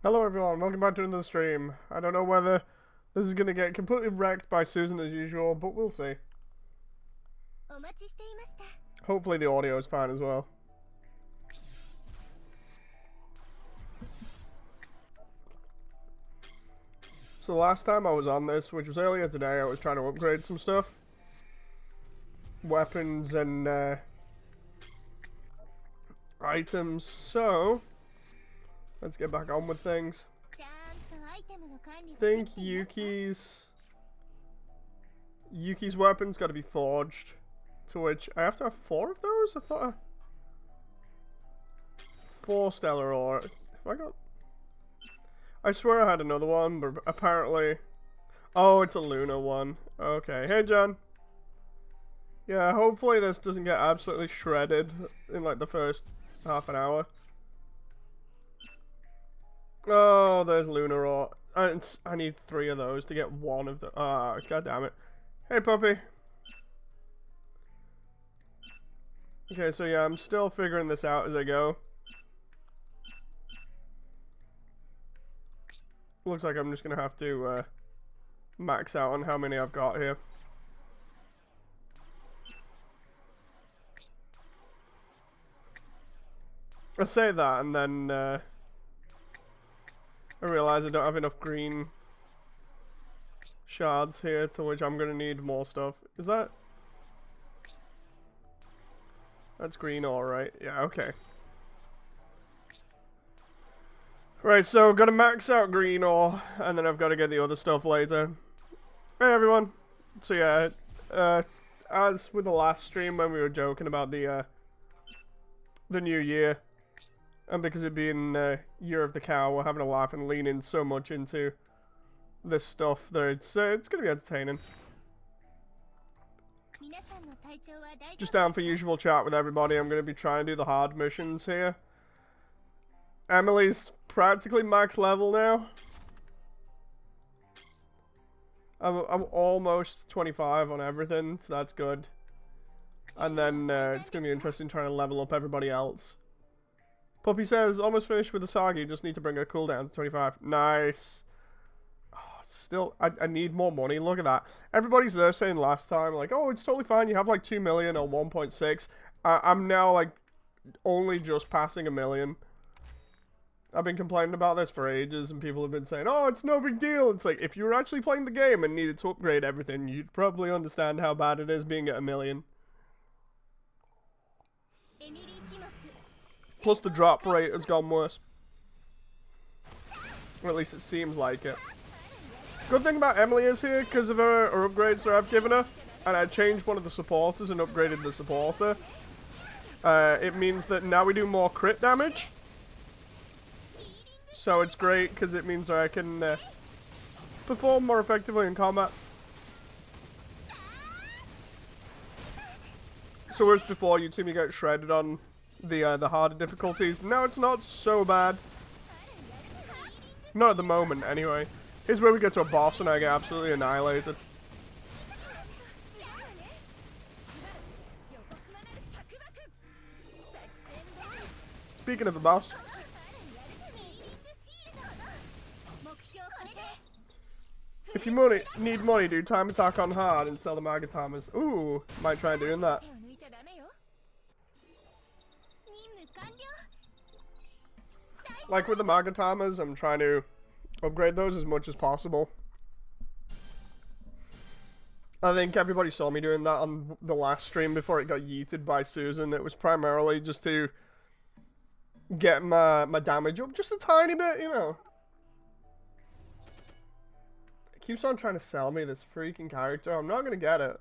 Hello everyone, welcome back to another stream. I don't know whether this is going to get completely wrecked by Susan as usual, but we'll see. Hopefully the audio is fine as well. So last time I was on this, which was earlier today, I was trying to upgrade some stuff. Weapons and items, so let's get back on with things. I think Yuki's weapon's got to be forged, to which I have to have 4 of those. I thought 4 stellar ore. I swear I had another one, but apparently, oh, it's a lunar one. Okay, hey John. Yeah, hopefully this doesn't get absolutely shredded in like the first half an hour. Oh, there's lunar ore. I need 3 of those to get 1 of the. Ah, god damn it. Hey, puppy. Okay, so yeah, I'm still figuring this out as I go. Looks like I'm just gonna have to max out on how many I've got here. I say that and then I realize I don't have enough green shards here, to which I'm gonna need more stuff. Is that? That's green ore, right? Yeah, okay. Right, so gotta max out green ore, and then I've got to get the other stuff later. Hey everyone. So yeah, as with the last stream when we were joking about the new year, and because it being Year of the Cow, we're having a laugh and leaning so much into this stuff that it's gonna be entertaining. Just down for usual chat with everybody. I'm gonna be trying to do the hard missions here. Emily's practically max level now. I'm almost 25 on everything, so that's good. And then it's gonna be interesting trying to level up everybody else. Puppy says, almost finished with the Sagi, just need to bring her cooldown to 25. Nice. Oh, still, I need more money. Look at that. Everybody's there saying last time, like, oh, it's totally fine. You have like 2 million or 1.6. I'm now like only just passing 1 million. I've been complaining about this for ages, and people have been saying, oh, it's no big deal. It's like, if you were actually playing the game and needed to upgrade everything, you'd probably understand how bad it is being at 1 million. Plus the drop rate has gone worse. Or at least it seems like it. Good thing about Emily is here, because of her upgrades that I've given her, and I changed one of the supporters and upgraded the supporter. It means that now we do more crit damage. So it's great, because it means that I can perform more effectively in combat. So whereas before you'd see me get shredded on the harder difficulties, now it's not so bad. Not at the moment, anyway. Here's where we get to a boss and I get absolutely annihilated. Speaking of the boss. If you need money, do time attack on hard and sell the Magatamas. Ooh, might try doing that. Like with the Magatamas, I'm trying to upgrade those as much as possible. I think everybody saw me doing that on the last stream before it got yeeted by Susan. It was primarily just to get my damage up just a tiny bit, you know. It keeps on trying to sell me this freaking character. I'm not gonna get it.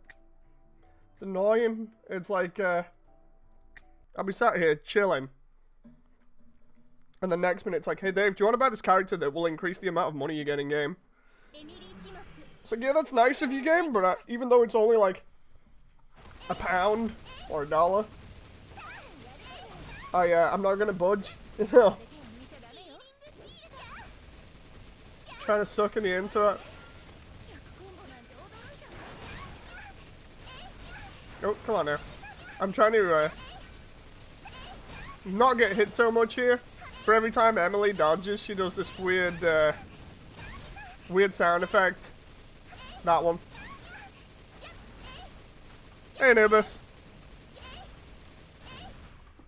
It's annoying. It's like, I'll be sat here chilling. And the next minute it's like, hey Dave, do you want to buy this character that will increase the amount of money you get in game? It's like, yeah, that's nice of you, game, but even though it's only like £1 or $1, I'm not gonna budge, you know. Trying to sucker me into it. Oh, come on now. I'm trying to not get hit so much here. For every time Emily dodges, she does this weird, weird sound effect. That one. Hey, Anubis.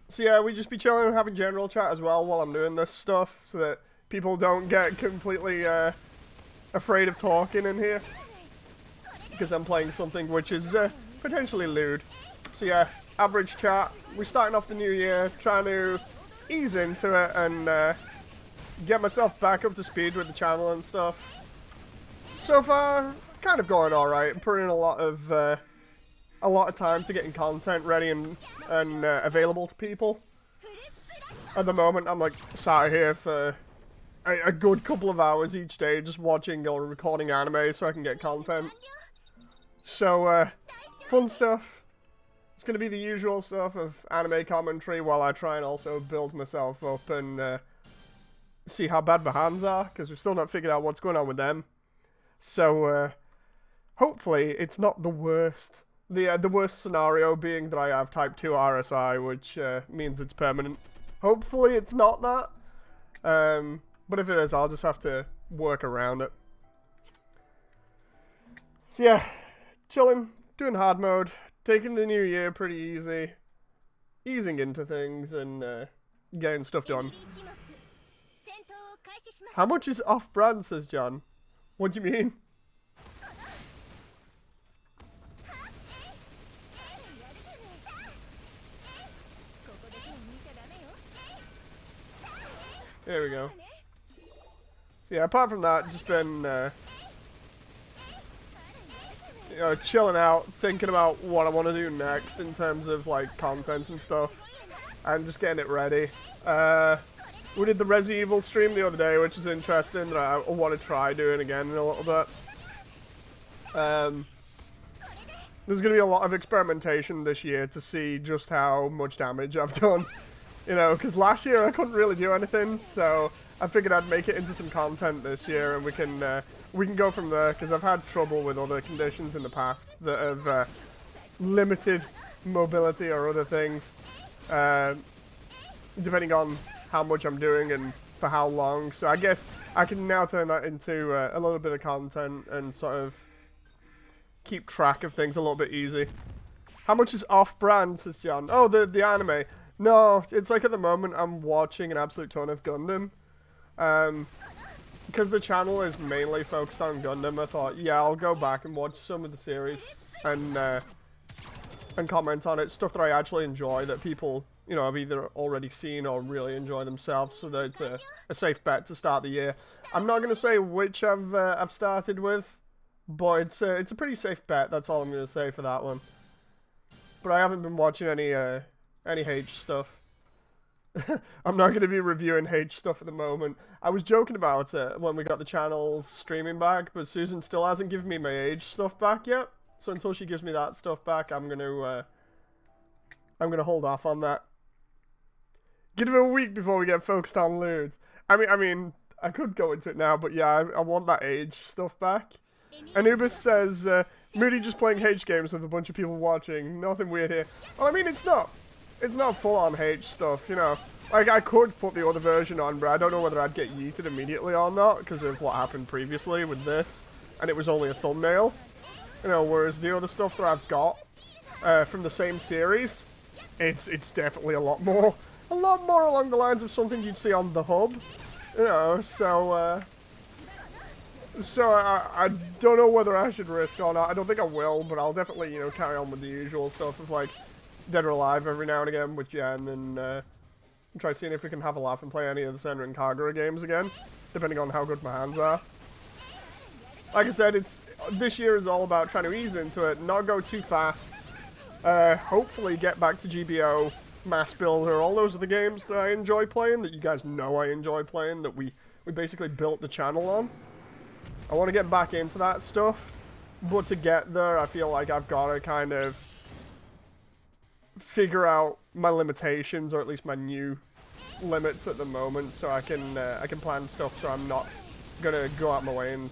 So yeah, we just be chilling and having general chat as well while I'm doing this stuff, so that people don't get completely afraid of talking in here. Because I'm playing something which is potentially lewd. So yeah, average chat. We're starting off the new year, trying to ease into it and get myself back up to speed with the channel and stuff. So far, kind of going alright. Putting in a lot of time to getting content ready and available to people. At the moment, I'm like sat here for a good couple of hours each day just watching or recording anime so I can get content. So, fun stuff. It's going to be the usual stuff of anime commentary while I try and also build myself up and see how bad my hands are, because we've still not figured out what's going on with them. So, hopefully it's not the worst. The worst scenario being that I have type 2 RSI, which means it's permanent. Hopefully it's not that. But if it is, I'll just have to work around it. So yeah, chilling, doing hard mode, taking the new year pretty easy, easing into things and getting stuff done. How much is off-brand, says John? What do you mean? There we go. So yeah, apart from that, just been you know, chilling out, thinking about what I want to do next in terms of like content and stuff, and just getting it ready. We did the Resident Evil stream the other day, which is interesting, that I want to try doing again in a little bit. There's going to be a lot of experimentation this year to see just how much damage I've done. You know, because last year I couldn't really do anything, so I figured I'd make it into some content this year, and we can go from there, because I've had trouble with other conditions in the past that have limited mobility or other things, depending on how much I'm doing and for how long. So I guess I can now turn that into a little bit of content and sort of keep track of things a little bit easy. How much is off-brand, says John? Oh, the anime. No, it's like at the moment I'm watching an absolute ton of Gundam. Because the channel is mainly focused on Gundam, I thought, yeah, I'll go back and watch some of the series and comment on it. Stuff that I actually enjoy that people, you know, have either already seen or really enjoy themselves, so that it's a safe bet to start the year. I'm not going to say which I've started with, but it's a pretty safe bet. That's all I'm going to say for that one. But I haven't been watching any H stuff. I'm not going to be reviewing H stuff at the moment. I was joking about it when we got the channel's streaming back, but Susan still hasn't given me my H stuff back yet. So until she gives me that stuff back, I'm gonna hold off on that. Give it a week before we get focused on lewds. I mean, I could go into it now, but yeah, I want that age stuff back. Anubis says, Moody just playing H games with a bunch of people watching. Nothing weird here. Well, I mean, it's not full-on H stuff, you know. Like, I could put the other version on, but I don't know whether I'd get yeeted immediately or not, because of what happened previously with this, and it was only a thumbnail. You know, whereas the other stuff that I've got from the same series, it's definitely a lot more along the lines of something you'd see on the hub. You know, so I don't know whether I should risk or not. I don't think I will, but I'll definitely, you know, carry on with the usual stuff of, like, Dead or Alive every now and again with Jen, and try seeing if we can have a laugh and play any of the Senran and Kagura games again, depending on how good my hands are. Like I said, this year is all about trying to ease into it, not go too fast. Hopefully get back to GBO, Mass Builder, all those are the games that I enjoy playing, that you guys know I enjoy playing, that we basically built the channel on. I want to get back into that stuff, but to get there, I feel like I've got to kind of figure out my limitations, or at least my new limits at the moment, so I can plan stuff so I'm not gonna go out my way and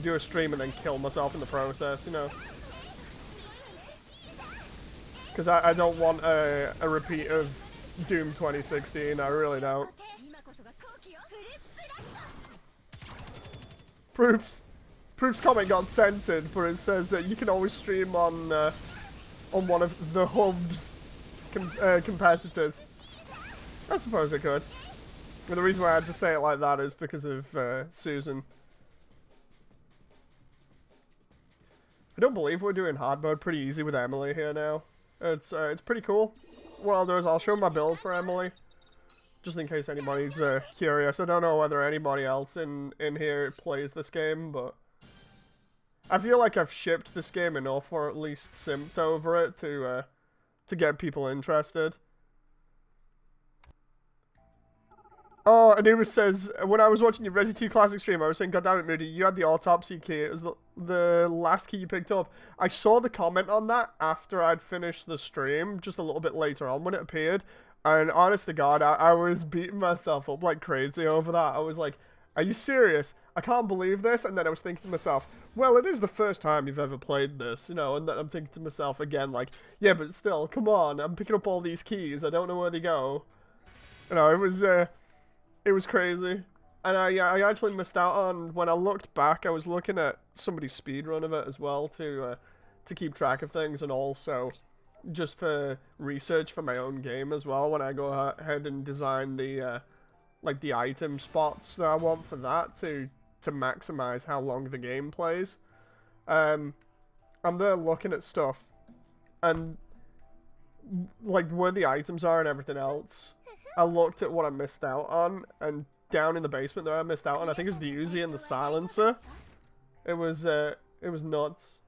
do a stream and then kill myself in the process, you know. Because I don't want a repeat of Doom 2016, I really don't. Proof's comment got censored, but it says that you can always stream on one of the hub's competitors. I suppose it could. But the reason why I had to say it like that is because of Susan. I don't believe we're doing hard mode pretty easy with Emily here now. It's pretty cool. What I'll do is I'll show my build for Emily, just in case anybody's curious. I don't know whether anybody else in here plays this game, but I feel like I've shipped this game enough, or at least simped over it to get people interested. Oh, Anubis says, when I was watching your Resi 2 Classic stream, I was saying, goddammit, Moody, you had the autopsy key. It was the last key you picked up. I saw the comment on that after I'd finished the stream, just a little bit later on when it appeared. And honest to God, I was beating myself up like crazy over that. I was like, are you serious? I can't believe this. And then I was thinking to myself, well, it is the first time you've ever played this, you know. And then I'm thinking to myself again, like, yeah, but still, come on. I'm picking up all these keys. I don't know where they go. You know, it was crazy. And I actually missed out on, when I looked back, I was looking at somebody's speedrun of it as well to keep track of things, and also just for research for my own game as well, when I go ahead and design the like the item spots that I want for that to maximize how long the game plays. I'm there looking at stuff, and like where the items are and everything else, I looked at what I missed out on, and down in the basement there I missed out on, I think it was the Uzi and the silencer. It was nuts.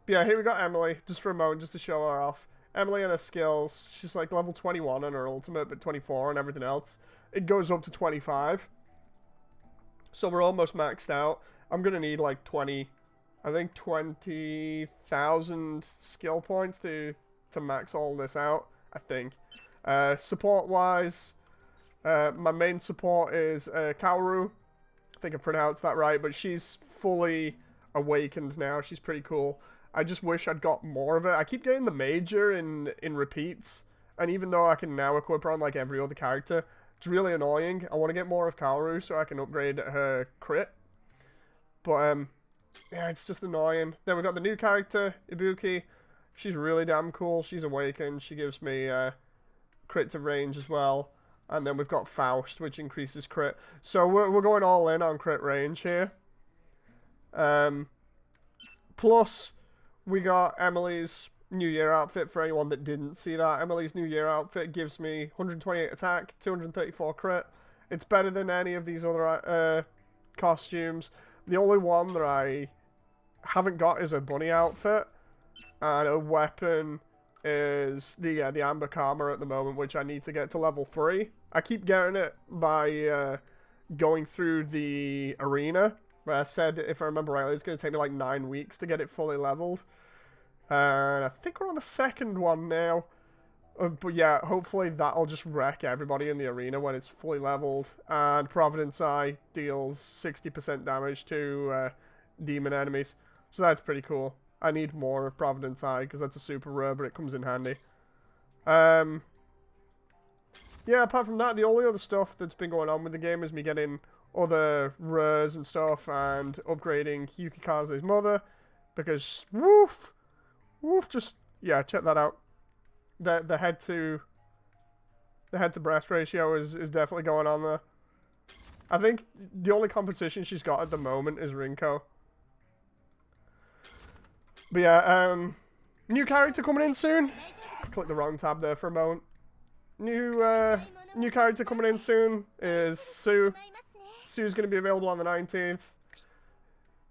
But yeah, here we got Emily, just for a moment, just to show her off. Emily and her skills, she's like level 21 on her ultimate, but 24 on everything else. It goes up to 25. So we're almost maxed out. I'm gonna need like 20,000 skill points to max all this out, I think. Support-wise, my main support is Kaoru. I think I pronounced that right, but she's fully awakened now. She's pretty cool. I just wish I'd got more of it. I keep getting the major in repeats, and even though I can now equip her on like every other character, it's really annoying. I want to get more of Kaoru so I can upgrade her crit. But yeah, it's just annoying. Then we've got the new character, Ibuki. She's really damn cool. She's awakened. She gives me crit to range as well. And then we've got Faust, which increases crit. So we're going all in on crit range here. Plus, we got Emily's New Year outfit for anyone that didn't see that. Emily's New Year outfit gives me 128 attack, 234 crit. It's better than any of these other costumes. The only one that I haven't got is a bunny outfit. And a weapon is the Amber Karma at the moment, which I need to get to level 3. I keep getting it by going through the arena. But I said, if I remember rightly, it's going to take me like 9 weeks to get it fully leveled. And I think we're on the second one now. But yeah, hopefully that'll just wreck everybody in the arena when it's fully leveled. And Providence Eye deals 60% damage to demon enemies. So that's pretty cool. I need more of Providence Eye because that's a super rare, but it comes in handy. Yeah, apart from that, the only other stuff that's been going on with the game is me getting other rares and stuff and upgrading Yukikaze's mother. Because, woof, just, yeah, check that out. The head to breast ratio is definitely going on there. I think the only competition she's got at the moment is Rinko. But yeah, new character coming in soon. Click the wrong tab there for a moment. New character coming in soon is Sue. Sue's going to be available on the 19th.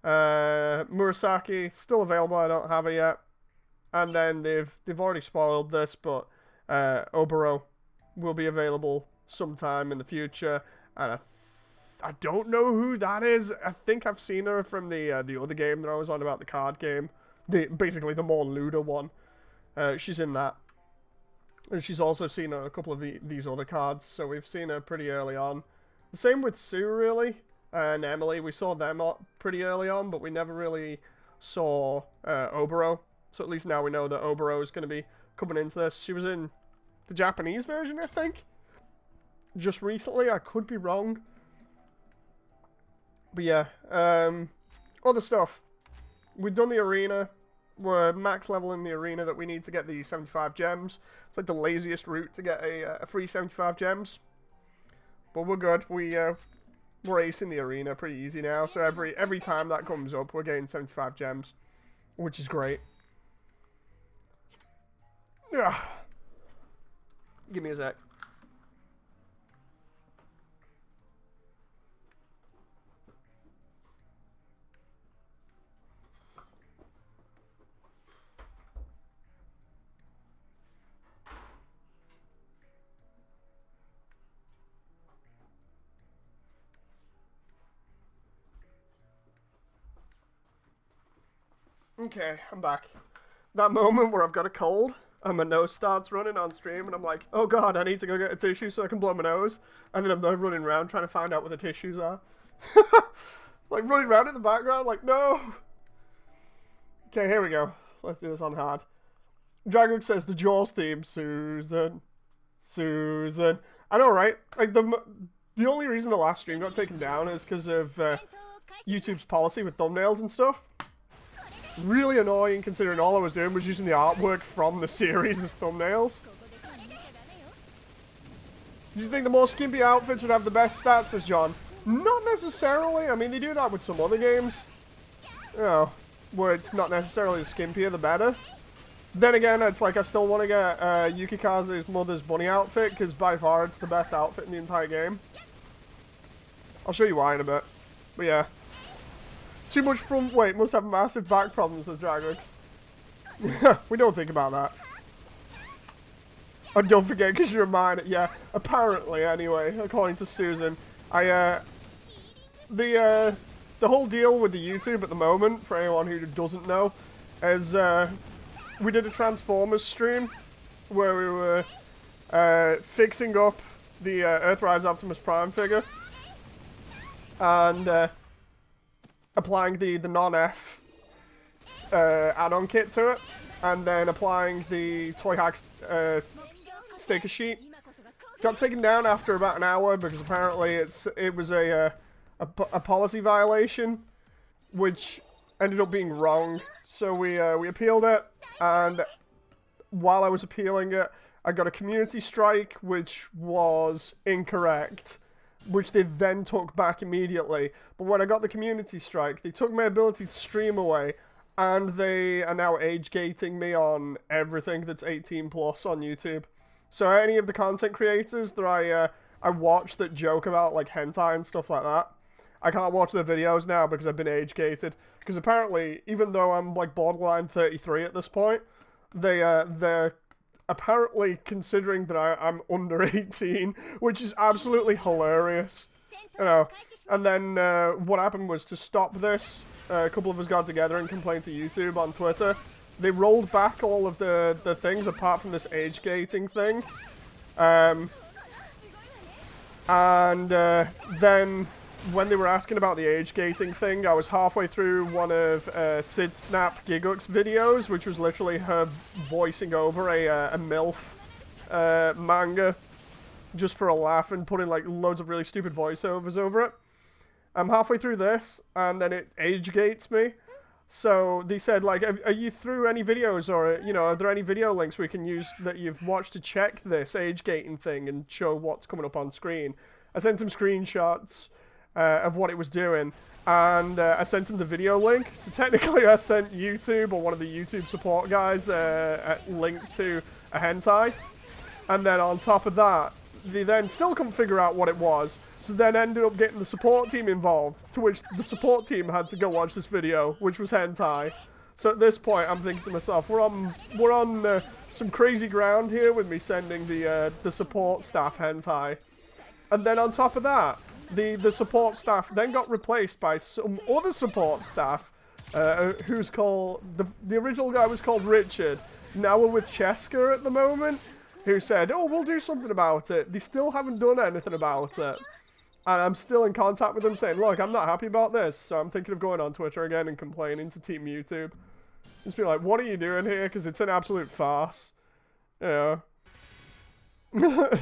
Murasaki, still available, I don't have it yet. And then they've already spoiled this, but Oboro will be available sometime in the future. And I don't know who that is. I think I've seen her from the other game that I was on about, the card game. Basically the more looter one. She's in that. And she's also seen a couple of these other cards, so we've seen her pretty early on. The same with Sue, really, and Emily. We saw them pretty early on, but we never really saw Oboro. So at least now we know that Oboro is going to be coming into this. She was in the Japanese version, I think. just recently. I could be wrong. But yeah, other stuff. We've done the arena. We're max level in the arena that we need to get the 75 gems. It's like the laziest route to get a free 75 gems. But we're good. We're acing the arena pretty easy now. So every time that comes up, we're getting 75 gems, which is great. Yeah. Give me a sec. Okay, I'm back. That moment where I've got a cold and my nose starts running on stream and I'm like, oh god, I need to go get a tissue so I can blow my nose. And then I'm there running around trying to find out where the tissues are. Like running around in the background like, no. Okay, here we go. So let's do this on hard. Dragook says the Jaws theme, Susan. Susan. I know, right? Like the only reason the last stream got taken down is because of YouTube's policy with thumbnails and stuff. Really annoying considering all I was doing was using the artwork from the series as thumbnails. Do you think the more skimpy outfits would have the best stats, says John? Not necessarily. I mean, they do that with some other games. You know, where it's not necessarily the skimpier the better. Then again, it's like I still want to get Yukikaze's mother's bunny outfit, because by far it's the best outfit in the entire game. I'll show you why in a bit. But yeah. Too much front weight, must have massive back problems, says Dragux. We don't think about that. And don't forget, because you're mine. Yeah, apparently, anyway, according to Susan. The whole deal with the YouTube at the moment, for anyone who doesn't know, is we did a Transformers stream where we were fixing up the Earthrise Optimus Prime figure. And applying the non-F add-on kit to it, and then applying the Toy Hacks sticker sheet. Got taken down after about an hour because apparently it was a policy violation, which ended up being wrong. So we appealed it, and while I was appealing it, I got a community strike, which was incorrect, which they then took back immediately. But when I got the community strike, they took my ability to stream away, and they are now age gating me on everything that's 18 plus on YouTube. So any of the content creators that I watch that joke about like hentai and stuff like that, I can't watch their videos now because I've been age gated. Because apparently, even though I'm like borderline 33 at this point, they're apparently considering that I'm under 18, which is absolutely hilarious. You know, and then what happened was, to stop this, a couple of us got together and complained to YouTube on Twitter. They rolled back all of the things apart from this age gating thing. Then when they were asking about the age gating thing, I was halfway through one of Sid Snap Gigux videos, which was literally her voicing over a MILF manga just for a laugh and putting like loads of really stupid voiceovers over it. I'm halfway through this, and then it age gates me. So they said, like, are you through any videos, or, you know, are there any video links we can use that you've watched to check this age gating thing and show what's coming up on screen? I sent him screenshots of what it was doing, and I sent him the video link. So technically I sent YouTube, or one of the YouTube support guys, a link to a hentai. And then on top of that, they then still couldn't figure out what it was, so then ended up getting the support team involved, to which the support team had to go watch this video, which was hentai. So at this point, I'm thinking to myself, we're on some crazy ground here with me sending the support staff hentai. And then on top of that, the support staff then got replaced by some other support staff, who's called, the original guy was called Richard. Now we're with Cheska at the moment, who said, oh, we'll do something about it. They still haven't done anything about it. And I'm still in contact with them saying, look, I'm not happy about this, so I'm thinking of going on Twitter again and complaining to Team YouTube. Just be like, what are you doing here? Because it's an absolute farce. You know.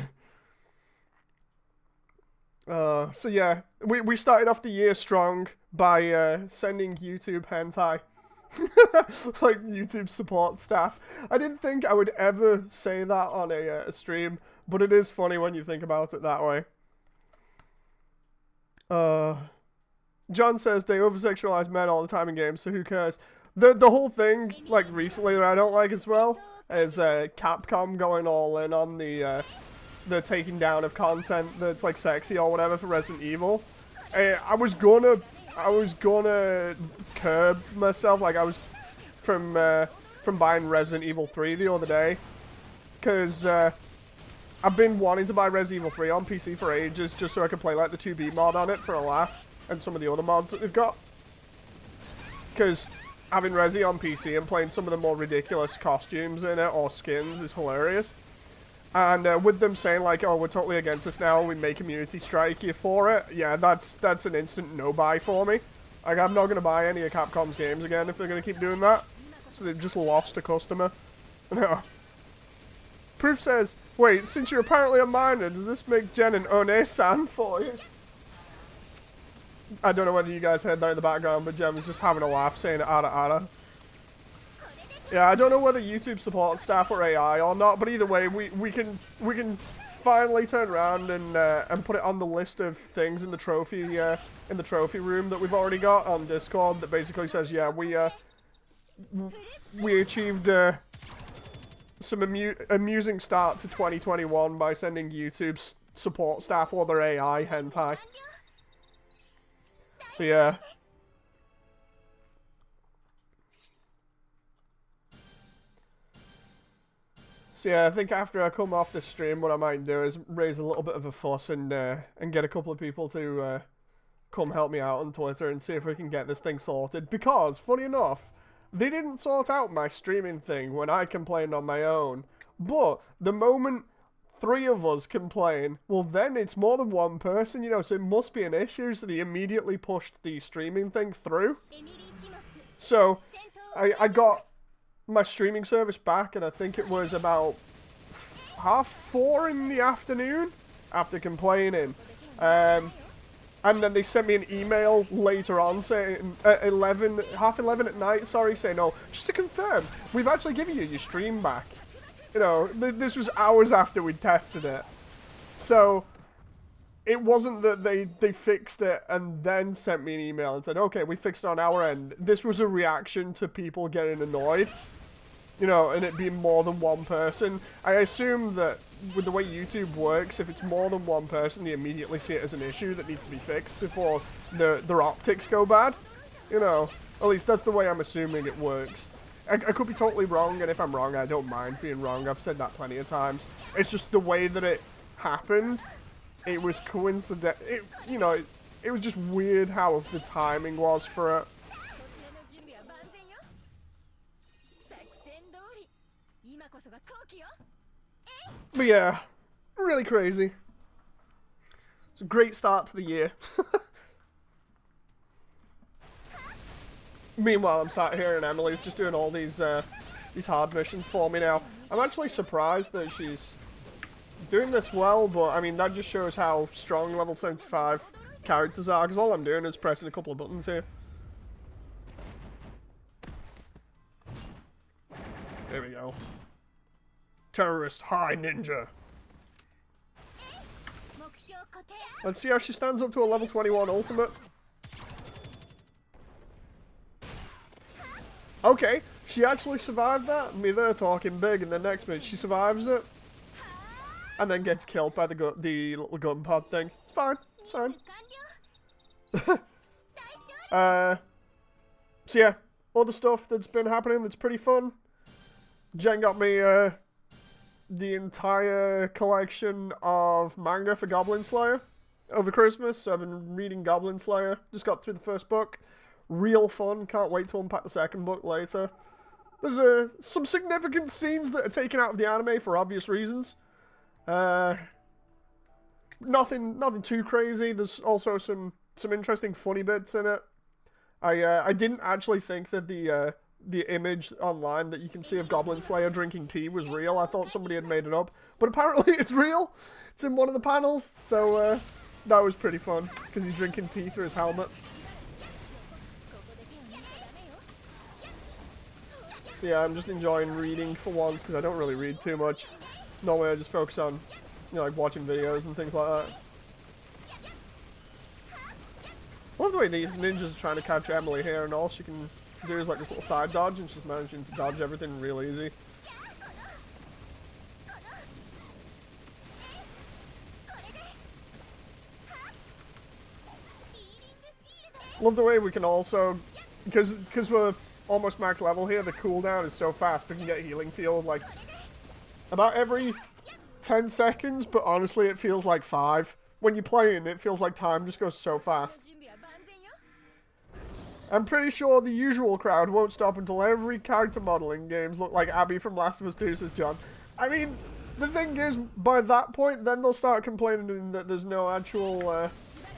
So yeah, we started off the year strong by sending YouTube hentai. Like YouTube support staff. I didn't think I would ever say that on a stream, but it is funny when you think about it that way. John says they over-sexualize men all the time in games, so who cares? The whole thing, like, recently that I don't like as well, is Capcom going all in on the taking down of content that's, like, sexy or whatever for Resident Evil. I was gonna curb myself, like, I was from buying Resident Evil 3 the other day, because I've been wanting to buy Resident Evil 3 on PC for ages, just so I could play, like, the 2B mod on it for a laugh, and some of the other mods that they've got. Because having Resi on PC and playing some of the more ridiculous costumes in it, or skins, is hilarious. And with them saying, like, oh, we're totally against this now, we may community strike you for it, yeah, that's an instant no-buy for me. Like, I'm not going to buy any of Capcom's games again if they're going to keep doing that. So they've just lost a customer. No. Proof says, wait, since you're apparently a minor, does this make Jen an One-san for you? I don't know whether you guys heard that in the background, but Jen was just having a laugh saying ada ada. Yeah, I don't know whether YouTube support staff or AI or not, but either way, we can finally turn around and put it on the list of things in the trophy room that we've already got on Discord that basically says, yeah, we achieved some amusing start to 2021 by sending YouTube support staff or their AI hentai. So yeah. So yeah, I think after I come off this stream, what I might do is raise a little bit of a fuss and get a couple of people to come help me out on Twitter and see if we can get this thing sorted. Because, funny enough, they didn't sort out my streaming thing when I complained on my own. But the moment 3 of us complain, well then it's more than one person, you know, so it must be an issue, so they immediately pushed the streaming thing through. So, I got my streaming service back, and I think it was about 4:30 in the afternoon after complaining. And then they sent me an email later on saying, 11:30 at night, sorry, saying, oh, just to confirm, we've actually given you your stream back. You know, this was hours after we'd tested it. So, it wasn't that they fixed it and then sent me an email and said, okay, we fixed it on our end. This was a reaction to people getting annoyed. You know, and it being more than one person. I assume that with the way YouTube works, if it's more than one person, they immediately see it as an issue that needs to be fixed before their optics go bad. You know, at least that's the way I'm assuming it works. I could be totally wrong, and if I'm wrong, I don't mind being wrong. I've said that plenty of times. It's just the way that it happened. It was coincident. You know, it was just weird how the timing was for it. But yeah, really crazy. It's a great start to the year. Meanwhile, I'm sat here and Emily's just doing all these hard missions for me now. I'm actually surprised that she's doing this well, but I mean, that just shows how strong level 75 characters are, because all I'm doing is pressing a couple of buttons here. There we go. Terrorist high ninja. Let's see how she stands up to a level 21 ultimate. Okay, she actually survived that. Me there talking big, and the next minute she survives it. And then gets killed by the little gun pod thing. It's fine. It's fine. So yeah, other stuff that's been happening that's pretty fun. Jen got me the entire collection of manga for Goblin Slayer over Christmas. So I've been reading Goblin Slayer. Just got through the first book. Real fun. Can't wait to unpack the second book later. There's some significant scenes that are taken out of the anime for obvious reasons. Nothing too crazy. There's also some interesting funny bits in it. I didn't actually think that the image online that you can see of Goblin Slayer drinking tea was real. I thought somebody had made it up, but apparently it's real. It's in one of the panels, so That was pretty fun, because he's drinking tea through his helmet. So yeah, I'm just enjoying reading for once, because I don't really read too much. Normally I just focus on, you know, like watching videos and things like that. I love the way these ninjas are trying to catch Emily here, and all she can do is like this little side dodge, and she's managing to dodge everything real easy. Love the way we can also, because we're almost max level here, the cooldown is so fast, we can get healing field like about every 10 seconds, but honestly it feels like 5. When you're playing, it feels like time just goes so fast. I'm pretty sure the usual crowd won't stop until every character modeling games look like Abby from Last of Us 2, says John. I mean, the thing is, by that point, then they'll start complaining that there's no actual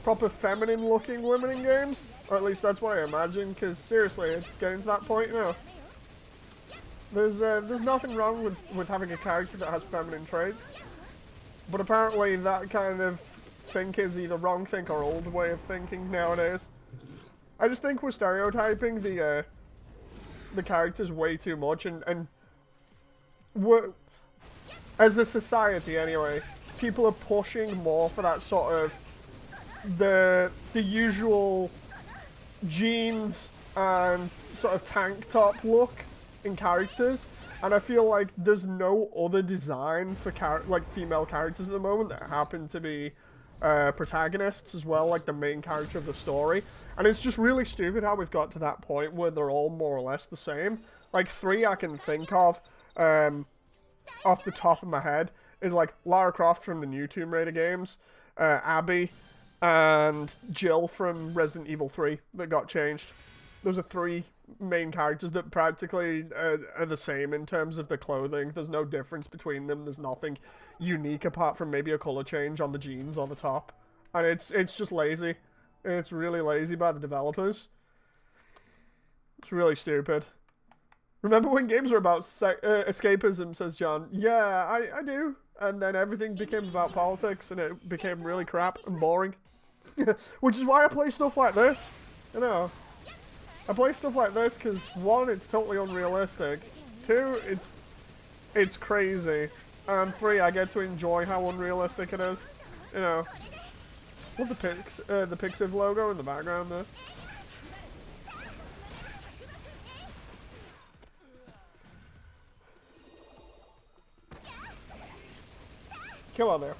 proper feminine-looking women in games. Or at least that's what I imagine, because seriously, it's getting to that point now. There's nothing wrong with having a character that has feminine traits. But apparently that kind of think is either wrong think or old way of thinking nowadays. I just think we're stereotyping the characters way too much, and we're, as a society anyway, people are pushing more for that sort of the usual jeans and sort of tank top look in characters, and I feel like there's no other design for female characters at the moment that happen to be protagonists as well, like the main character of the story. And it's just really stupid how we've got to that point where they're all more or less the same. Like 3 I can think of off the top of my head is like Lara Croft from the new Tomb Raider games, Abby, and Jill from Resident Evil 3 that got changed. Those are 3 main characters that practically are the same in terms of the clothing. There's no difference between them. There's nothing unique apart from maybe a color change on the jeans or the top. And it's just lazy. It's really lazy by the developers. It's really stupid. Remember when games were about escapism, says John. Yeah, I do. And then everything became about politics and it became really crap and boring. Which is why I play stuff like this. You know. I play stuff like this because 1, it's totally unrealistic. 2, it's crazy. And 3, I get to enjoy how unrealistic it is. You know. Love the Pixiv logo in the background there. Come on there.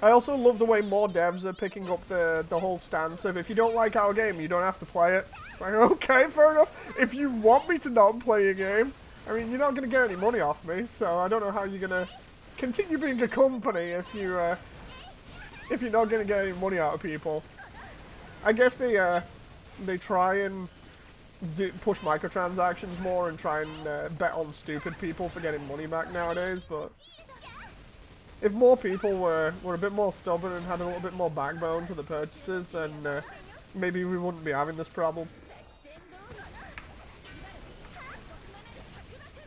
I also love the way more devs are picking up the whole stance of, if you don't like our game, you don't have to play it. Like, okay, fair enough. If you want me to not play your game, I mean, you're not going to get any money off me, so I don't know how you're going to continue being a company if you're not going to get any money out of people. I guess they try and push microtransactions more and try and bet on stupid people for getting money back nowadays, but if more people were a bit more stubborn and had a little bit more backbone to the purchases, then maybe we wouldn't be having this problem.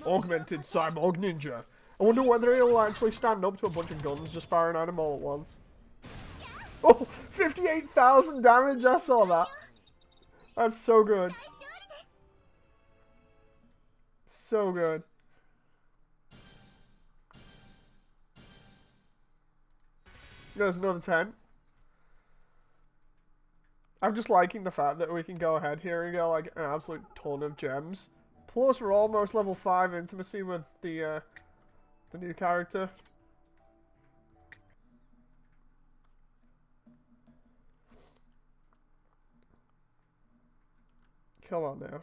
Augmented Cyborg Ninja. I wonder whether he'll actually stand up to a bunch of guns just firing at him all at once. Oh, 58,000 damage, I saw that. That's so good. So good. There's another 10. I'm just liking the fact that we can go ahead here and go like an absolute ton of gems. Plus we're almost level 5 intimacy with the new character. Come on now.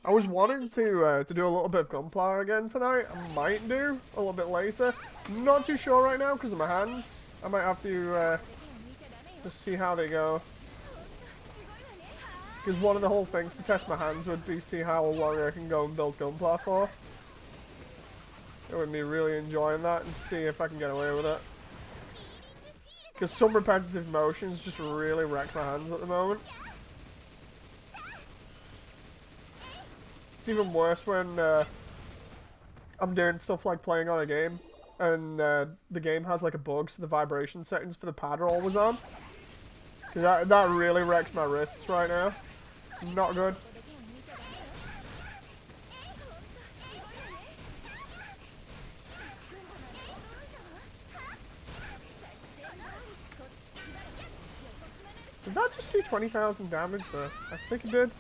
I was wanting to do a little bit of Gunpowder again tonight. I might do a little bit later. Not too sure right now because of my hands. I might have to just see how they go. Because one of the whole things to test my hands would be see how long I can go and build Gunpowder for. It would be really enjoying that and see if I can get away with it. Because some repetitive motions just really wreck my hands at the moment. It's even worse when I'm doing stuff like playing on a game and the game has like a bug, so the vibration settings for the pad are always on. Cause that really wrecks my wrists right now. Not good. Did that just do 20,000 damage there? I think it did.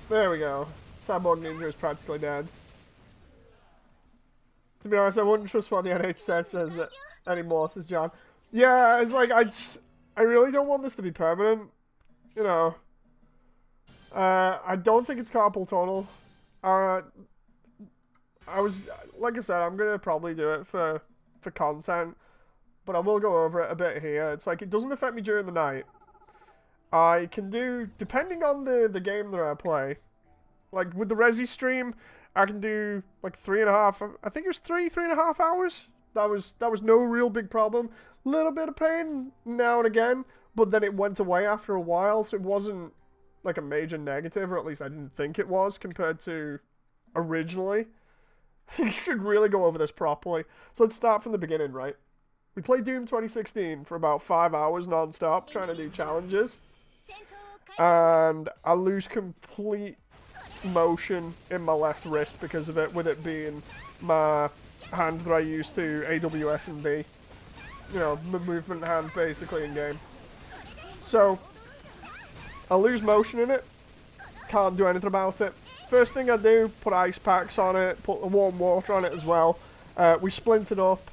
There we go. Cyborg Ninja is practically dead. To be honest, I wouldn't trust what the NHS says anymore, says John. Yeah, it's like, I really don't want this to be permanent. You know. I don't think it's carpal tunnel. Like I said, I'm gonna probably do it for content, but I will go over it a bit here. It's like, it doesn't affect me during the night. I can do, depending on the game that I play, like with the Resi stream, I can do like 3.5, I think it was 3.5 hours. That was no real big problem. Little bit of pain now and again, but then it went away after a while, so it wasn't like a major negative, or at least I didn't think it was compared to originally. I think you should really go over this properly. So let's start from the beginning, right? We played Doom 2016 for about 5 hours non-stop, trying to do challenges. And I lose complete motion in my left wrist because of it, with it being my hand that I use to AWS and B. You know, my movement hand basically in game. So, I lose motion in it. Can't do anything about it. First thing I do, put ice packs on it, put warm water on it as well. We splint it up,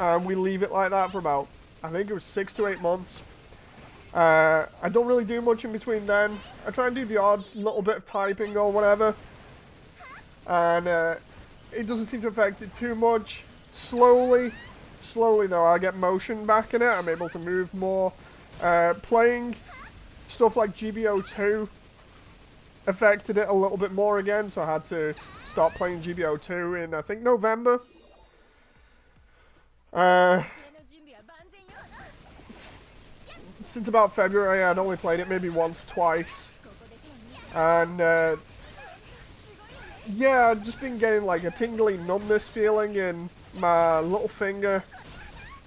and we leave it like that for about, I think it was 6 to 8 months. I don't really do much in between then. I try and do the odd little bit of typing or whatever. And it doesn't seem to affect it too much. Slowly though, I get motion back in it. I'm able to move more. Playing stuff like GBO2 affected it a little bit more again, so I had to stop playing GBO2 in, I think, November. Since about February, I'd only played it maybe once, twice. And, yeah, I've just been getting like a tingly numbness feeling in my little finger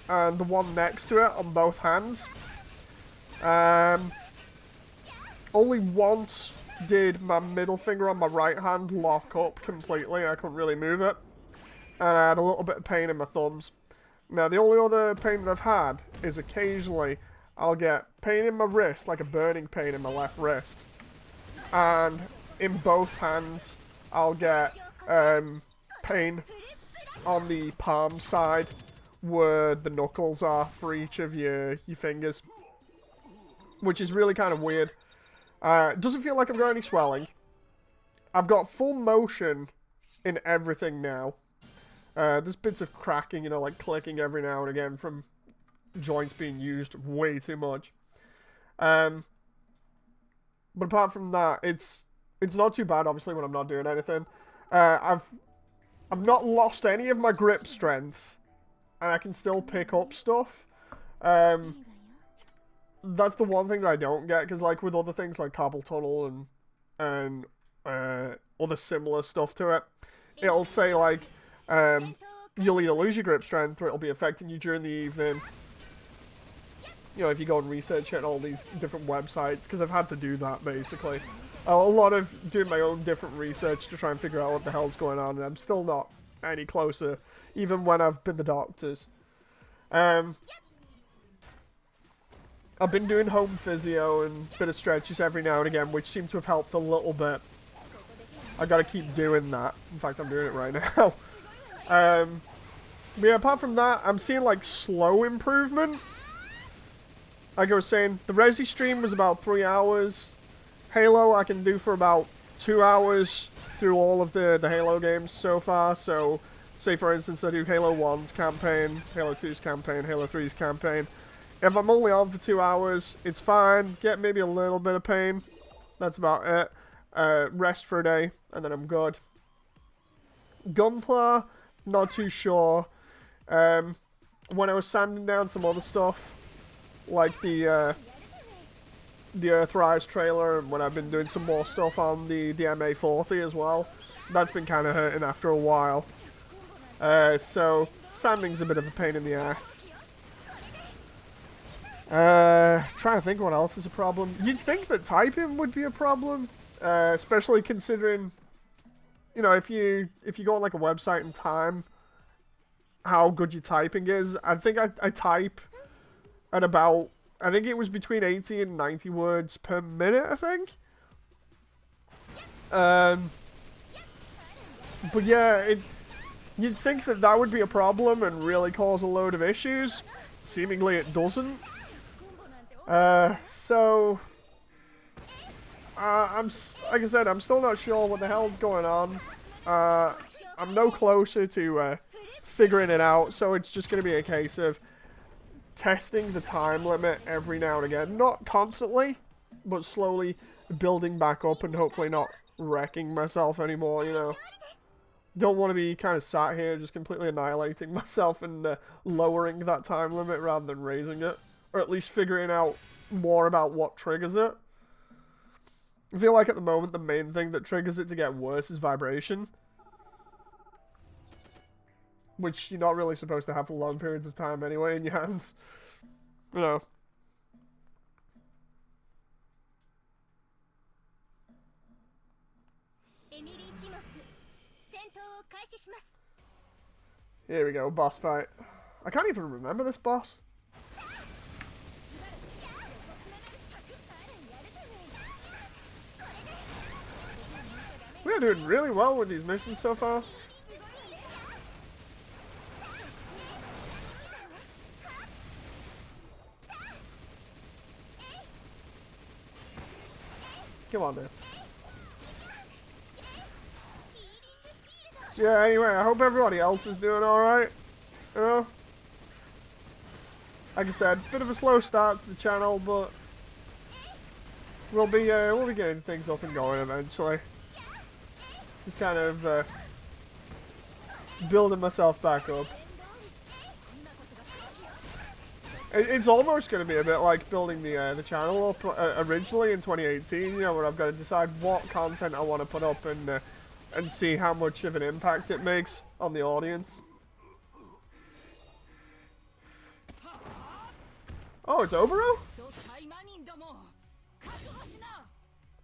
and the one next to it on both hands. Only once did my middle finger on my right hand lock up completely. I couldn't really move it. And I had a little bit of pain in my thumbs. Now, the only other pain that I've had is occasionally I'll get pain in my wrist, like a burning pain in my left wrist. And in both hands, I'll get pain on the palm side where the knuckles are for each of your fingers. Which is really kind of weird. It doesn't feel like I've got any swelling. I've got full motion in everything now. There's bits of cracking, you know, like clicking every now and again from joints being used way too much. But apart from that, it's not too bad, obviously, when I'm not doing anything. I've not lost any of my grip strength, and I can still pick up stuff. That's the one thing that I don't get, because like with other things like carpal tunnel and other similar stuff to it, it'll say like you'll either lose your grip strength or it'll be affecting you during the evening. You know, if you go and research it on all these different websites, because I've had to do that basically. A lot of doing my own different research to try and figure out what the hell's going on, and I'm still not any closer, even when I've been the doctors. I've been doing home physio and a bit of stretches every now and again, which seem to have helped a little bit. I gotta keep doing that. In fact, I'm doing it right now. But yeah, apart from that, I'm seeing like slow improvement. Like I was saying, the Resi stream was about 3 hours. Halo I can do for about 2 hours through all of the Halo games so far. So, say for instance I do Halo 1's campaign, Halo 2's campaign, Halo 3's campaign. If I'm only on for 2 hours, it's fine. Get maybe a little bit of pain. That's about it. Rest for a day, and then I'm good. Gunpla, not too sure. When I was sanding down some other stuff, like the Earthrise trailer, and when I've been doing some more stuff on the MA40 as well. That's been kind of hurting after a while. So sanding's a bit of a pain in the ass. Trying to think what else is a problem. You'd think that typing would be a problem, especially considering, you know, if you go on like a website and time how good your typing is. I think I type at about, I think it was between 80 and 90 words per minute, I think. But yeah, you'd think that that would be a problem and really cause a load of issues. Seemingly it doesn't. So like I said, I'm still not sure what the hell's going on. I'm no closer to figuring it out, so it's just going to be a case of testing the time limit every now and again. Not constantly, but slowly building back up and hopefully not wrecking myself anymore, you know. Don't want to be kind of sat here just completely annihilating myself and lowering that time limit rather than raising it. Or at least figuring out more about what triggers it. I feel like at the moment the main thing that triggers it to get worse is vibration. Which you're not really supposed to have for long periods of time anyway in your hands. You know. Here we go, boss fight. I can't even remember this boss. We are doing really well with these missions so far. Come on, man. So yeah, anyway, I hope everybody else is doing alright. You know? Like I said, bit of a slow start to the channel, but we'll be getting things up and going eventually. Just kind of building myself back up. It's almost going to be a bit like building the channel up originally in 2018, you know, where I've got to decide what content I want to put up and see how much of an impact it makes on the audience. Oh, it's Obero?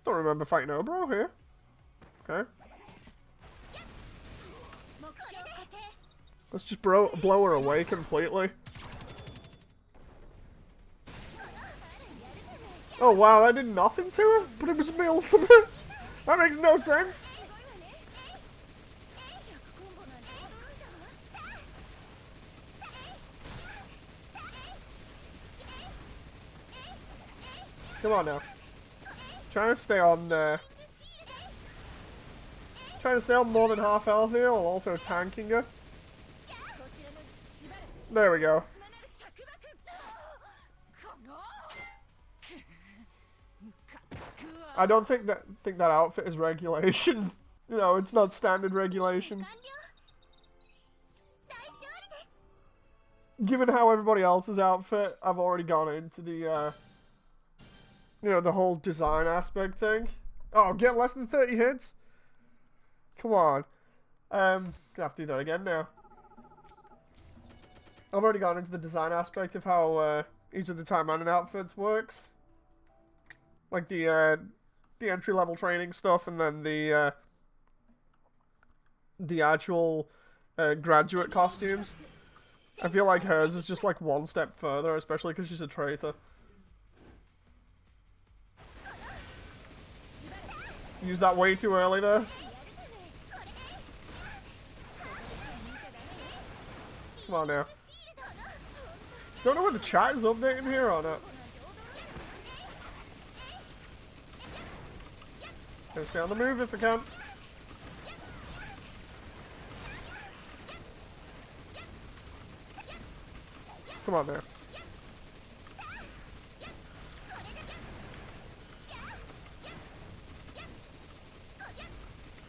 Don't remember fighting Obero here. Okay. Let's just blow her away completely. Oh wow, I did nothing to her, but it was my ultimate. That makes no sense. Come on now. Trying to stay on more than half health here while also tanking her. There we go. I don't think that outfit is regulation. You know, it's not standard regulation. Given how everybody else's outfit, I've already gone into the you know, the whole design aspect thing. Oh, get less than 30 hits? Come on. Gonna have to do that again now. I've already gone into the design aspect of how each of the Taimanin outfits works. Like the entry-level training stuff, and then the actual graduate costumes. I feel like hers is just like one step further, especially because she's a traitor. Used that way too early there. Come on now. Don't know whether the chat is updating here or not. Gonna stay on the move if I can. Come on now.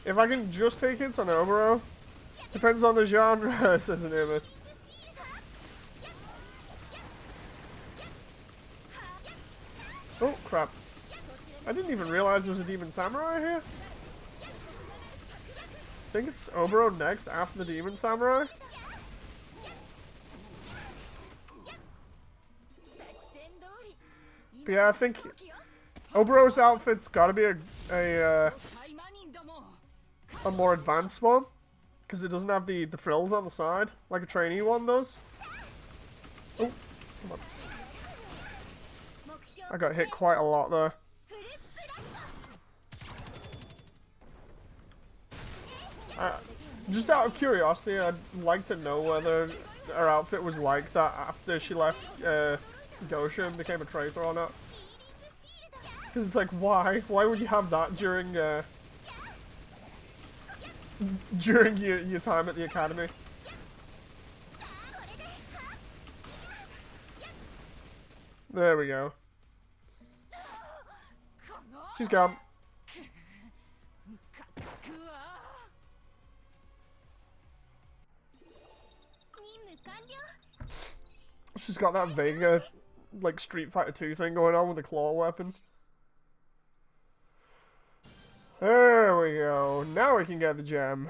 If I can just take hits on Obero, depends on the genre, says an Imus. I didn't even realize there was a demon samurai here. I think it's Oboro next after the demon samurai. But yeah, I think Oboro's outfit's gotta be a more advanced one. Because it doesn't have the frills on the side, like a trainee one does. Oh, come on. I got hit quite a lot there. Just out of curiosity, I'd like to know whether her outfit was like that after she left Gosha and became a traitor or not. Because it's like, why? Why would you have that during your time at the academy? There we go. She's gone. She's got that Vega, like, Street Fighter 2 thing going on with the claw weapon. There we go. Now we can get the gem.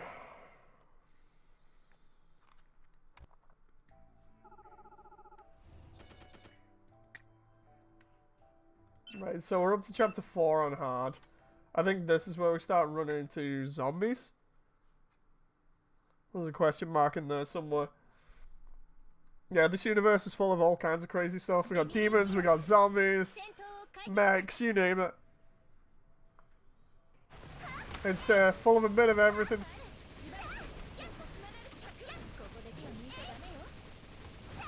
Right, so we're up to chapter 4 on hard. I think this is where we start running into zombies. There's a question mark in there somewhere. Yeah, this universe is full of all kinds of crazy stuff. We got demons, we got zombies, mechs, you name it. It's full of a bit of everything.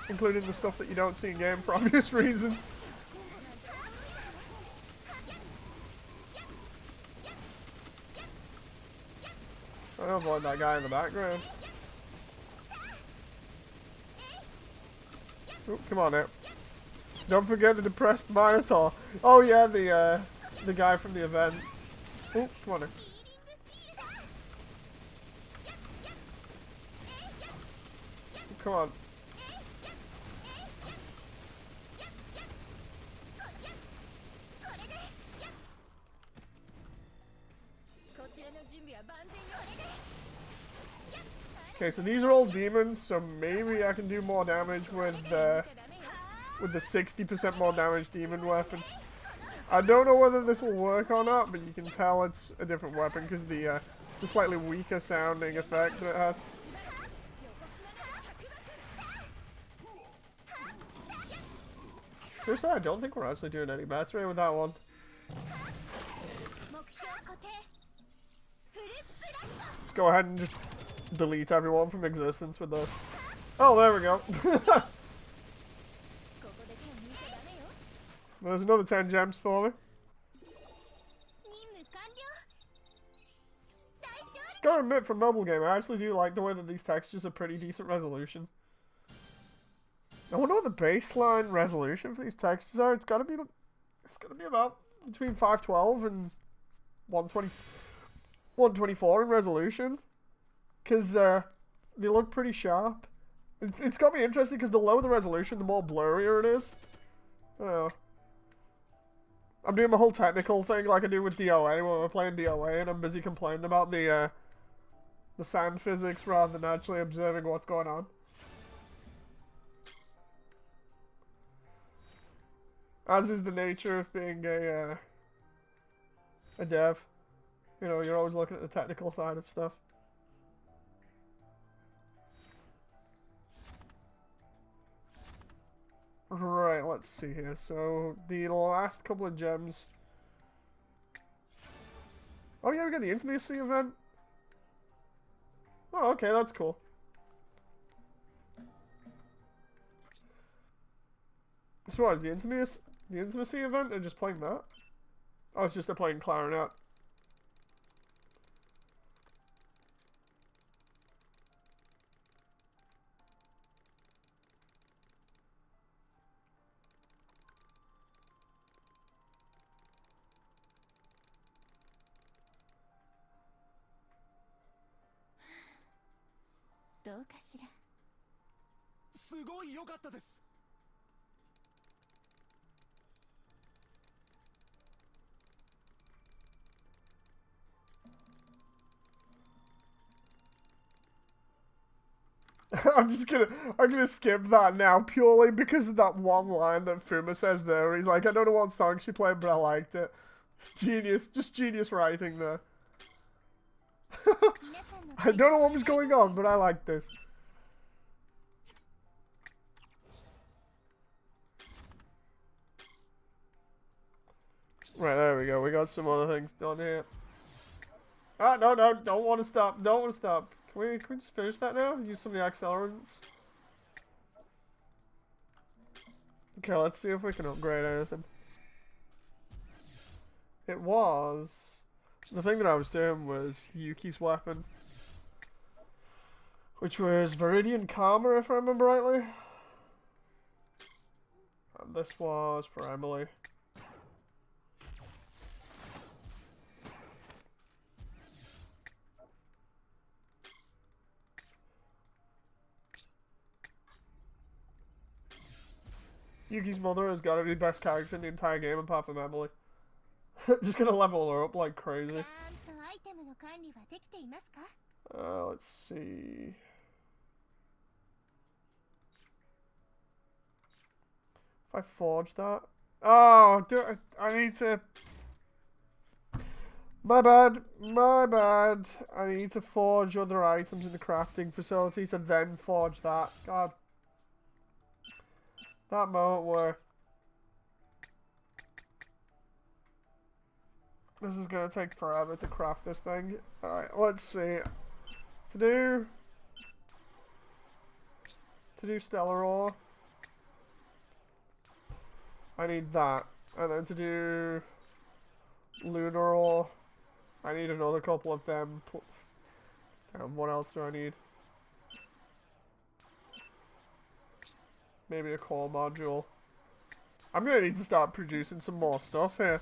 Including the stuff that you don't see in game for obvious reasons. I don't avoid that guy in the background. Oh, come on now. Don't forget the depressed Minotaur. Oh yeah, the guy from the event. Oh, come on now. Come on. Okay, so these are all demons, so maybe I can do more damage with the 60% more damage demon weapon. I don't know whether this will work or not, but you can tell it's a different weapon because the slightly weaker sounding effect that it has. Seriously, I don't think we're actually doing any better with that one. Let's go ahead and just delete everyone from existence with this. Oh, there we go. There's another 10 gems for me. Gotta admit, for mobile game, I actually do like the way that these textures are pretty decent resolution. I wonder what the baseline resolution for these textures are. It's gotta be about between 512 and 124 in resolution. Because they look pretty sharp. It's got me interested because the lower the resolution, the more blurrier it is. Oh. I'm doing my whole technical thing like I do with DOA when we're playing DOA, and I'm busy complaining about the sound physics rather than actually observing what's going on. As is the nature of being a dev. You know, you're always looking at the technical side of stuff. Right, let's see here. So, the last couple of gems. Oh yeah, we got the intimacy event. Oh, okay, that's cool. So what is the intimacy event? They're just playing that? Oh, it's just they're playing clarinet. I'm gonna skip that now purely because of that one line that Fuma says there. He's like, I don't know what song she played, but I liked it. Genius, just genius writing there. I don't know what was going on, but I liked this. Right, there we go. We got some other things done here. Ah, no, don't want to stop. Don't want to stop. Can we just finish that now? Use some of the accelerants. Okay, let's see if we can upgrade anything. It was... The thing that I was doing was Yuki's weapon. Which was Viridian Karma, if I remember rightly. And this was for Emily. Yuki's mother has got to be the best character in the entire game apart from Emily. Just gonna level her up like crazy. Let's see. If I forge that. Oh, I need to. My bad. My bad. I need to forge other items in the crafting facility to then forge that. God. That moment where this is gonna take forever to craft this thing. Alright, let's see. To do stellar ore, I need that. And then to do lunar ore, I need another couple of them. What else do I need? Maybe a core module. I'm gonna need to start producing some more stuff here.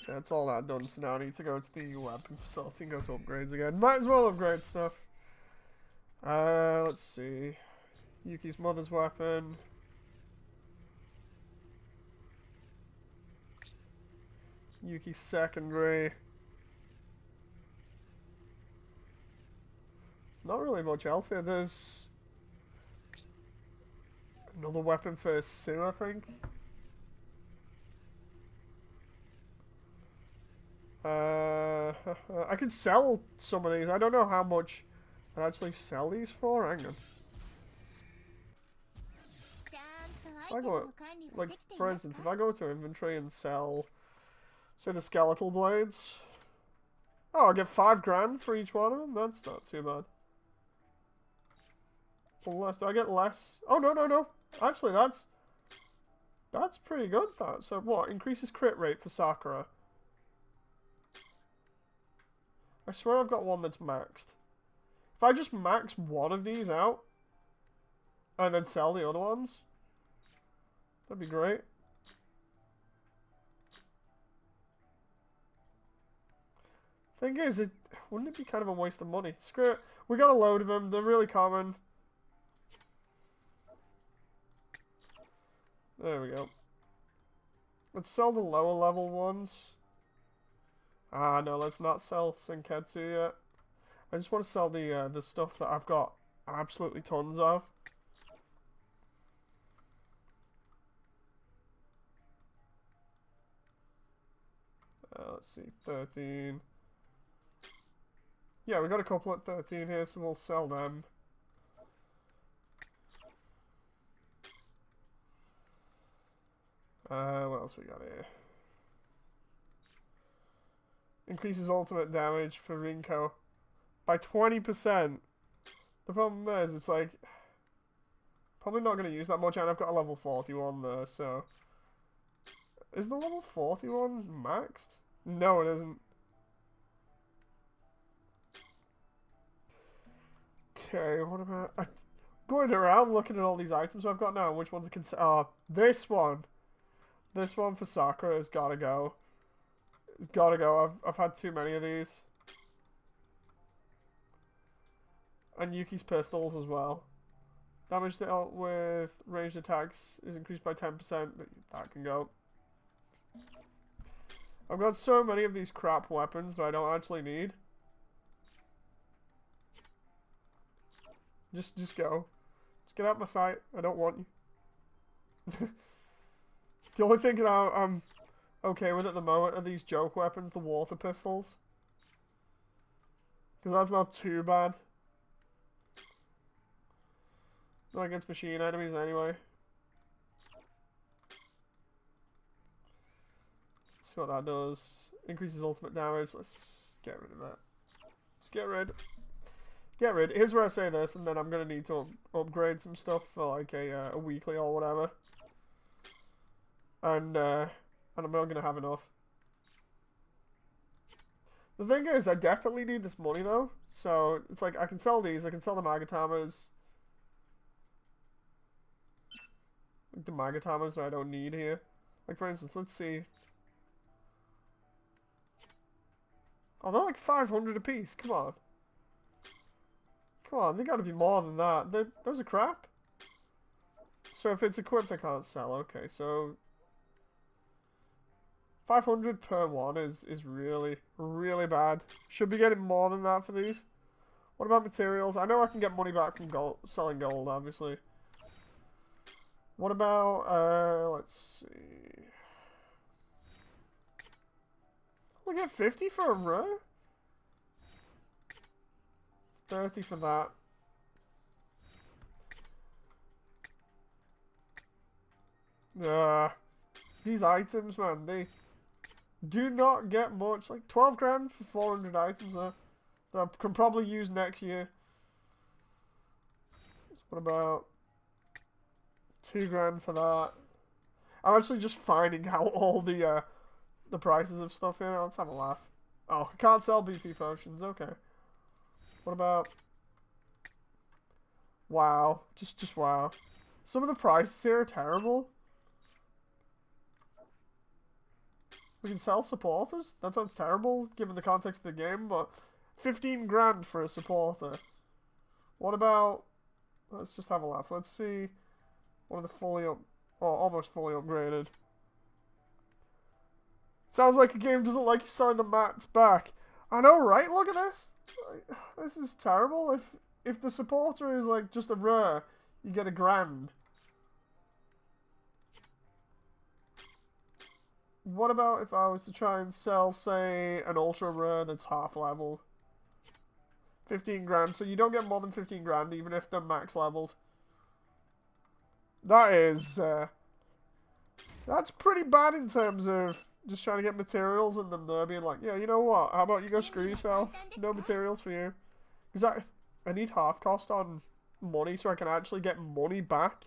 Yeah, that's all that done, so now I need to go to the weapon facility and go to upgrades again. Might as well upgrade stuff. Let's see. Yuki's mother's weapon. Yuki's secondary. Not really much else here. There's another weapon for Sue, I think. I could sell some of these. I don't know how much I'd actually sell these for. Hang on. I go, like, for instance, if I go to inventory and sell, say, the skeletal blades. Oh, I'll get 5 grand for each one of them? That's not too bad. Less. Do I get less? Oh, no. Actually, that's pretty good, that. So, what? Increases crit rate for Sakura. I swear I've got one that's maxed. If I just max one of these out, and then sell the other ones, that'd be great. Thing is, wouldn't it be kind of a waste of money? Screw it. We got a load of them. They're really common. There we go. Let's sell the lower level ones. Ah, no, let's not sell Senketsu yet. I just want to sell the stuff that I've got absolutely tons of. Let's see, 13. Yeah, we got a couple at 13 here, so we'll sell them. What else we got here? Increases ultimate damage for Rinko by 20%. The problem is, it's like, probably not going to use that much, and I've got a level 41 there, so. Is the level 41 maxed? No, it isn't. Okay, what about... going around looking at all these items I've got now, which ones I can... this one. This one for Sakura has gotta go. It's gotta go. I've had too many of these. And Yuki's pistols as well. Damage dealt with ranged attacks is increased by 10%, but that can go. I've got so many of these crap weapons that I don't actually need. Just go. Just get out of my sight. I don't want you. The only thing that I'm okay with at the moment are these joke weapons, the water pistols. Because that's not too bad. Not against machine enemies anyway. See what that does. Increases ultimate damage. Let's get rid of that. Just get rid. Get rid. Here's where I say this, and then I'm gonna need to upgrade some stuff for like a weekly or whatever. And I'm not gonna have enough. The thing is, I definitely need this money though. So it's like I can sell these. I can sell the Magatamas. Like the Magatamas that I don't need here. Like for instance, let's see. Oh, they're like 500 a piece. Come on. Come on, they gotta be more than that. Those are crap. So if it's equipped, I can't sell. Okay, so 500 per one is really, really bad. Should be getting more than that for these. What about materials? I know I can get money back from gold, selling gold, obviously. What about, let's see. We get 50 for a rare? 30 for that. These items, man, they do not get much. Like 12 grand for 400 items there that I can probably use next year. What about 2 grand for that? I'm actually just finding out all the prices of stuff here. Let's have a laugh. Oh, I can't sell BP potions. Okay. What about... Wow. Just wow. Some of the prices here are terrible. We can sell supporters? That sounds terrible, given the context of the game, but 15 grand for a supporter. What about... Let's just have a laugh. Let's see... One of the fully up... Oh, almost fully upgraded. Sounds like a game doesn't like you selling the mats back. I know, right? Look at this. This is terrible. If the supporter is like just a rare, you get $1,000. What about if I was to try and sell, say, an ultra rare that's half leveled? 15 grand. So you don't get more than 15 grand even if they're max leveled. That is, that's pretty bad in terms of just trying to get materials and then they're being like, yeah, you know what? How about you go screw yourself? No materials for you. Because I need half cost on money so I can actually get money back.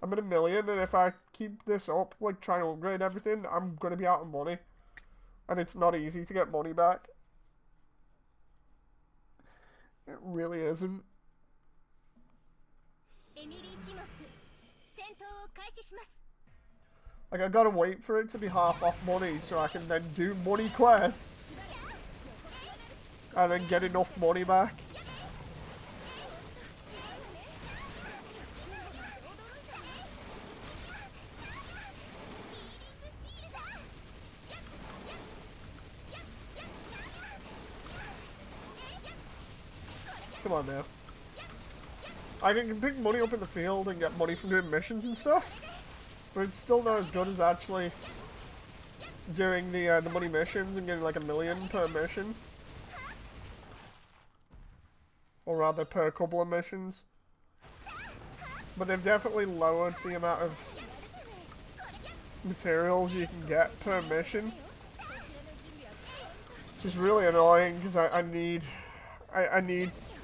I'm at $1 million, and if I keep this up, like trying to upgrade everything, I'm going to be out of money. And it's not easy to get money back. It really isn't. Like, I gotta wait for it to be half off money so I can then do money quests. And then get enough money back. Come on now. I can pick money up in the field and get money from doing missions and stuff. But it's still not as good as actually doing the money missions and getting like $1 million per mission. Or rather, per couple of missions. But they've definitely lowered the amount of materials you can get per mission. Which is really annoying because I need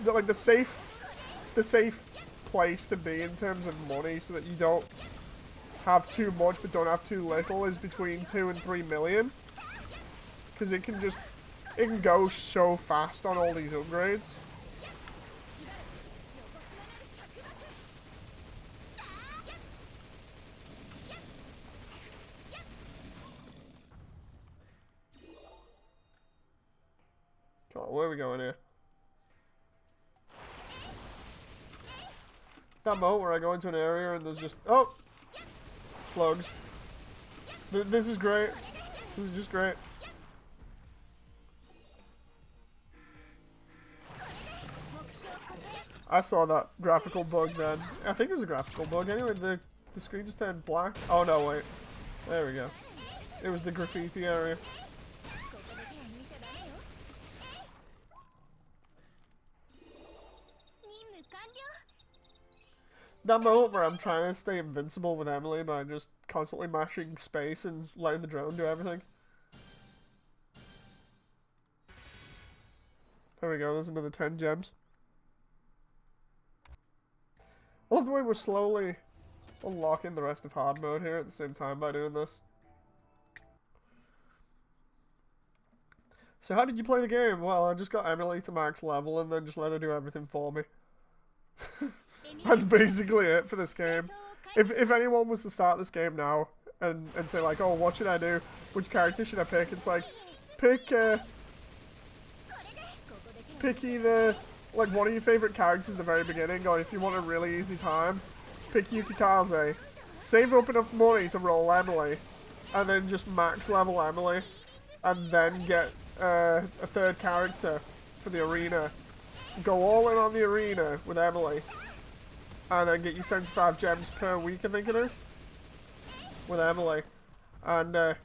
like the safe place to be in terms of money so that you don't have too much but don't have too little is between 2 and 3 million. Because it can go so fast on all these upgrades. Come on, where are we going here? That moment where I go into an area and there's just... Oh! Slugs. This is great. This is just great. I saw that graphical bug then. I think it was a graphical bug. Anyway, the screen just turned black. Oh no, wait. There we go. It was the graffiti area. That moment where I'm trying to stay invincible with Emily by just constantly mashing space and letting the drone do everything. There we go, there's another 10 gems. I love the way we're slowly unlocking the rest of hard mode here at the same time by doing this. So how did you play the game? Well, I just got Emily to max level and then just let her do everything for me. That's basically it for this game. If anyone was to start this game now and say like, oh, what should I do? Which character should I pick? It's like, pick either like one of your favorite characters at the very beginning, or if you want a really easy time, pick Yukikaze. Save up enough money to roll Emily, and then just max level Emily, and then get a third character for the arena. Go all in on the arena with Emily, and then get you 75 gems per week, I think it is, with Emily, and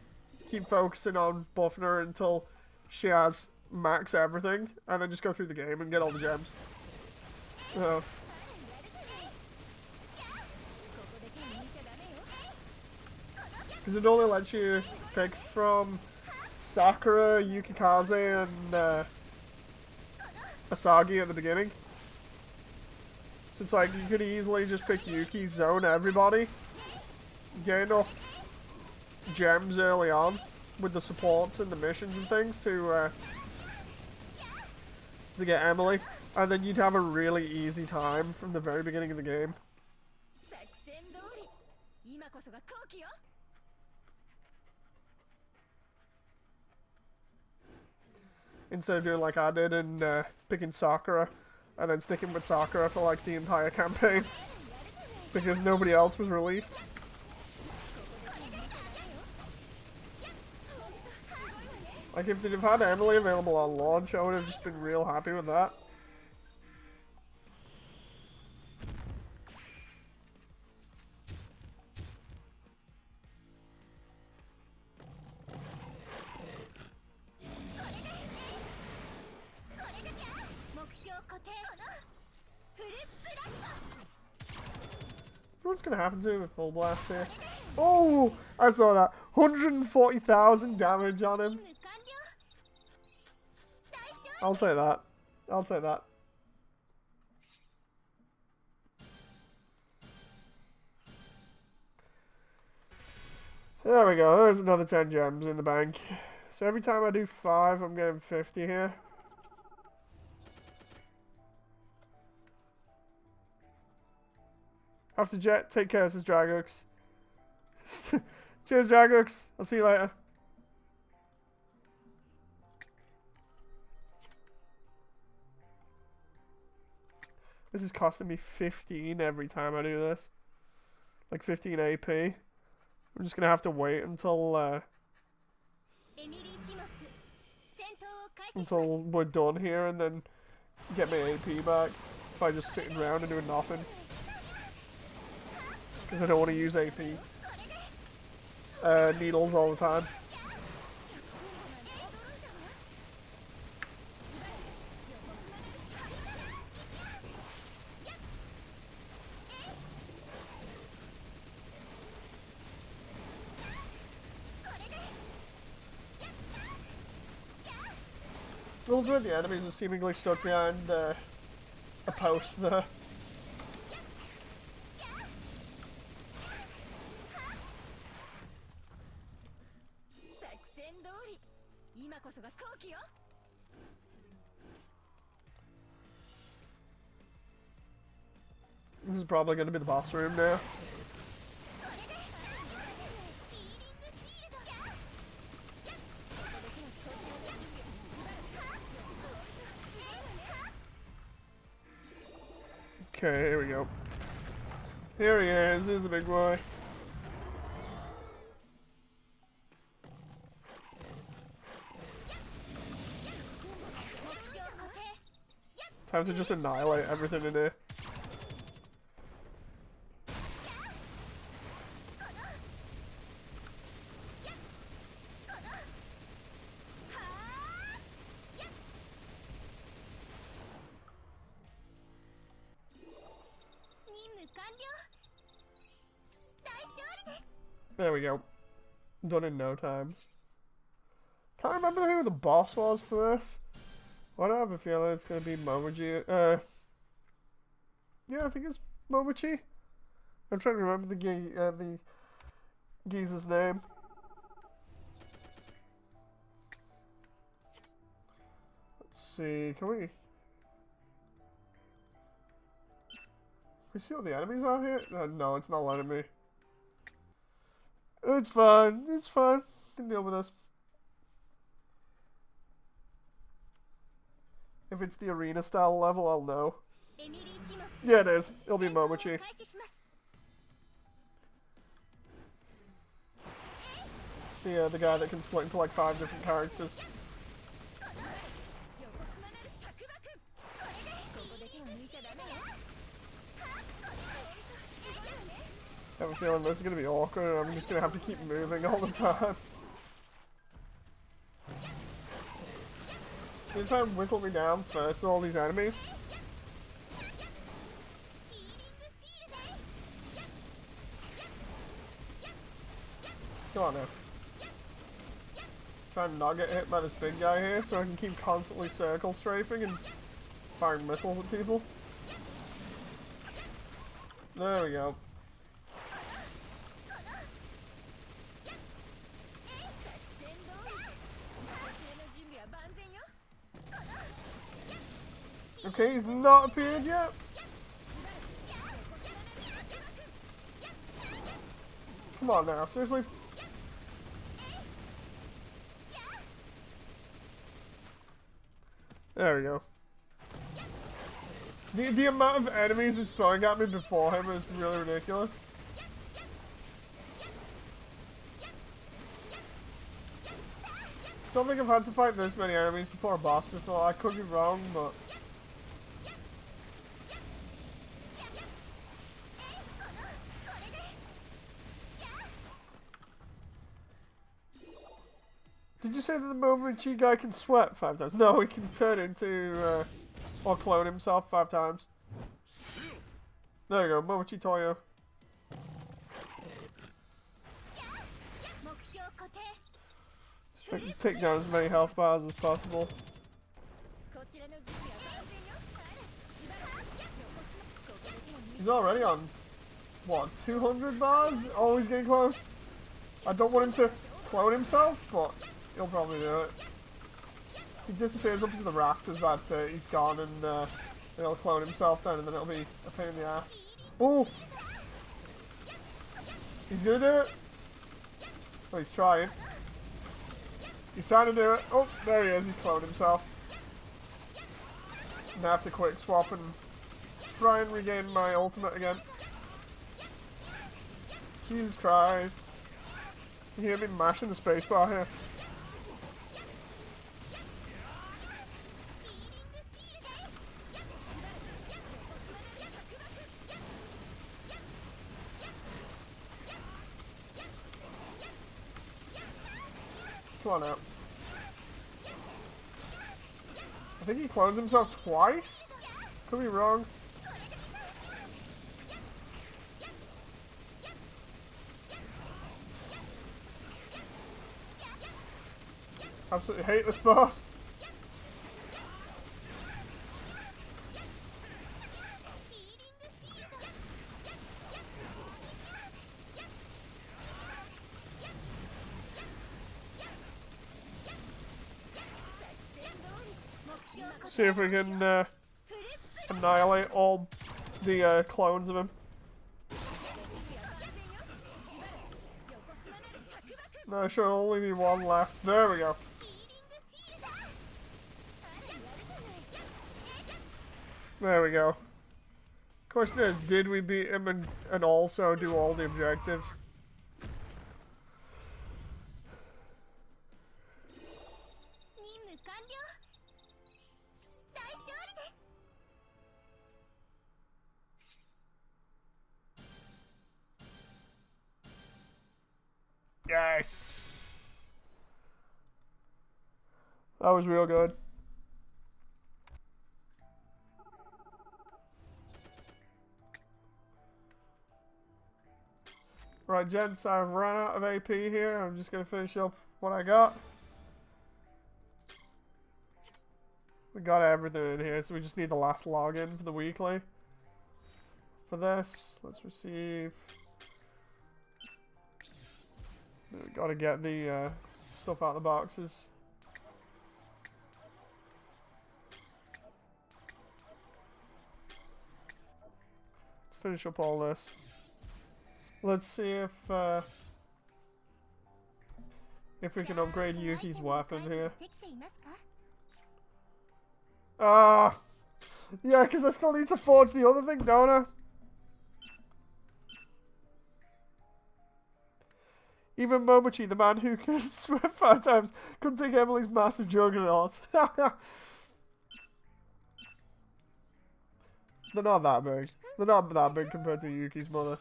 keep focusing on buffing her until she has max everything, and then just go through the game and get all the gems. Because it only lets you pick from Sakura, Yukikaze, and Asagi at the beginning. So it's like, you could easily just pick Yuki, zone everybody, get enough gems early on with the supports and the missions and things to get Emily, and then you'd have a really easy time from the very beginning of the game. Instead of doing like I did and picking Sakura, and then sticking with Sakura for like the entire campaign, because nobody else was released. Like, if they'd have had Emily available on launch, I would have just been real happy with that. What's gonna happen to him with full blast here? Oh, I saw that. 140,000 damage on him. I'll take that. I'll take that. There we go. There's another 10 gems in the bank. So every time I do 5, I'm getting 50 here. After Jet, take care, says Dragux. Cheers, Dragux. I'll see you later. This is costing me 15 every time I do this. Like 15 AP. I'm just gonna have to wait until we're done here and then get my AP back by just sitting around and doing nothing. Because I don't want to use AP needles all the time. Well, good, the enemies are seemingly stuck behind a post there. This is probably going to be the boss room now. Okay, here we go. Here he is. Here's the big boy. Time to just annihilate everything in here. There we go. Done in no time. Can't remember who the boss was for this. Why do I have a feeling it's going to be Momochi? Yeah, I think it's Momochi. I'm trying to remember the geezer's name. Let's see, can we see what the enemies are here? No, it's not letting me. It's fine, it's fine. I can deal with this. If it's the arena style level, I'll know. Yeah, it is. It'll be Momochi. The guy that can split into like 5 different characters. I have a feeling this is going to be awkward and I'm just going to have to keep moving all the time. Can you try and whittle me down first with all these enemies? Come on now. Try and not get hit by this big guy here so I can keep constantly circle strafing and firing missiles at people. There we go. Okay, he's not appeared yet. Come on now, seriously? There we go. The amount of enemies it's throwing at me before him is really ridiculous. Don't think I've had to fight this many enemies before a boss before. I could be wrong, but... Did you say that the Momochi guy can sweat 5 times? No, he can turn into, or clone himself 5 times. There you go, Momochi Toyo. Just try to take down as many health bars as possible. He's already on, what, 200 bars? Always getting close. I don't want him to clone himself, but... he'll probably do it. He disappears up into the rafters, that's it. He's gone and he'll clone himself then and then it'll be a pain in the ass. Oh! He's gonna do it! Oh, he's trying. He's trying to do it. Oh, there he is. He's cloned himself. Now I have to quick swap and try and regain my ultimate again. Jesus Christ. You hear me mashing the spacebar here? Come on out. I think he clones himself twice? Could be wrong. Absolutely hate this boss. See if we can annihilate all the clones of him. No, should only be one left. There we go. There we go. Question is, did we beat him and also do all the objectives? Nice. That was real good. Right, gents, I've run out of AP here. I'm just going to finish up what I got. We got everything in here, so we just need the last login for the weekly. For this, let's receive. We got to get the stuff out of the boxes. Let's finish up all this. Let's see if we can upgrade Yuki's weapon here. Ah, yeah, because I still need to forge the other thing, don't I? Even Momochi, the man who could swim 5 times, couldn't take Emily's massive juggernaut. They're not that big. They're not that big compared to Yuki's mother.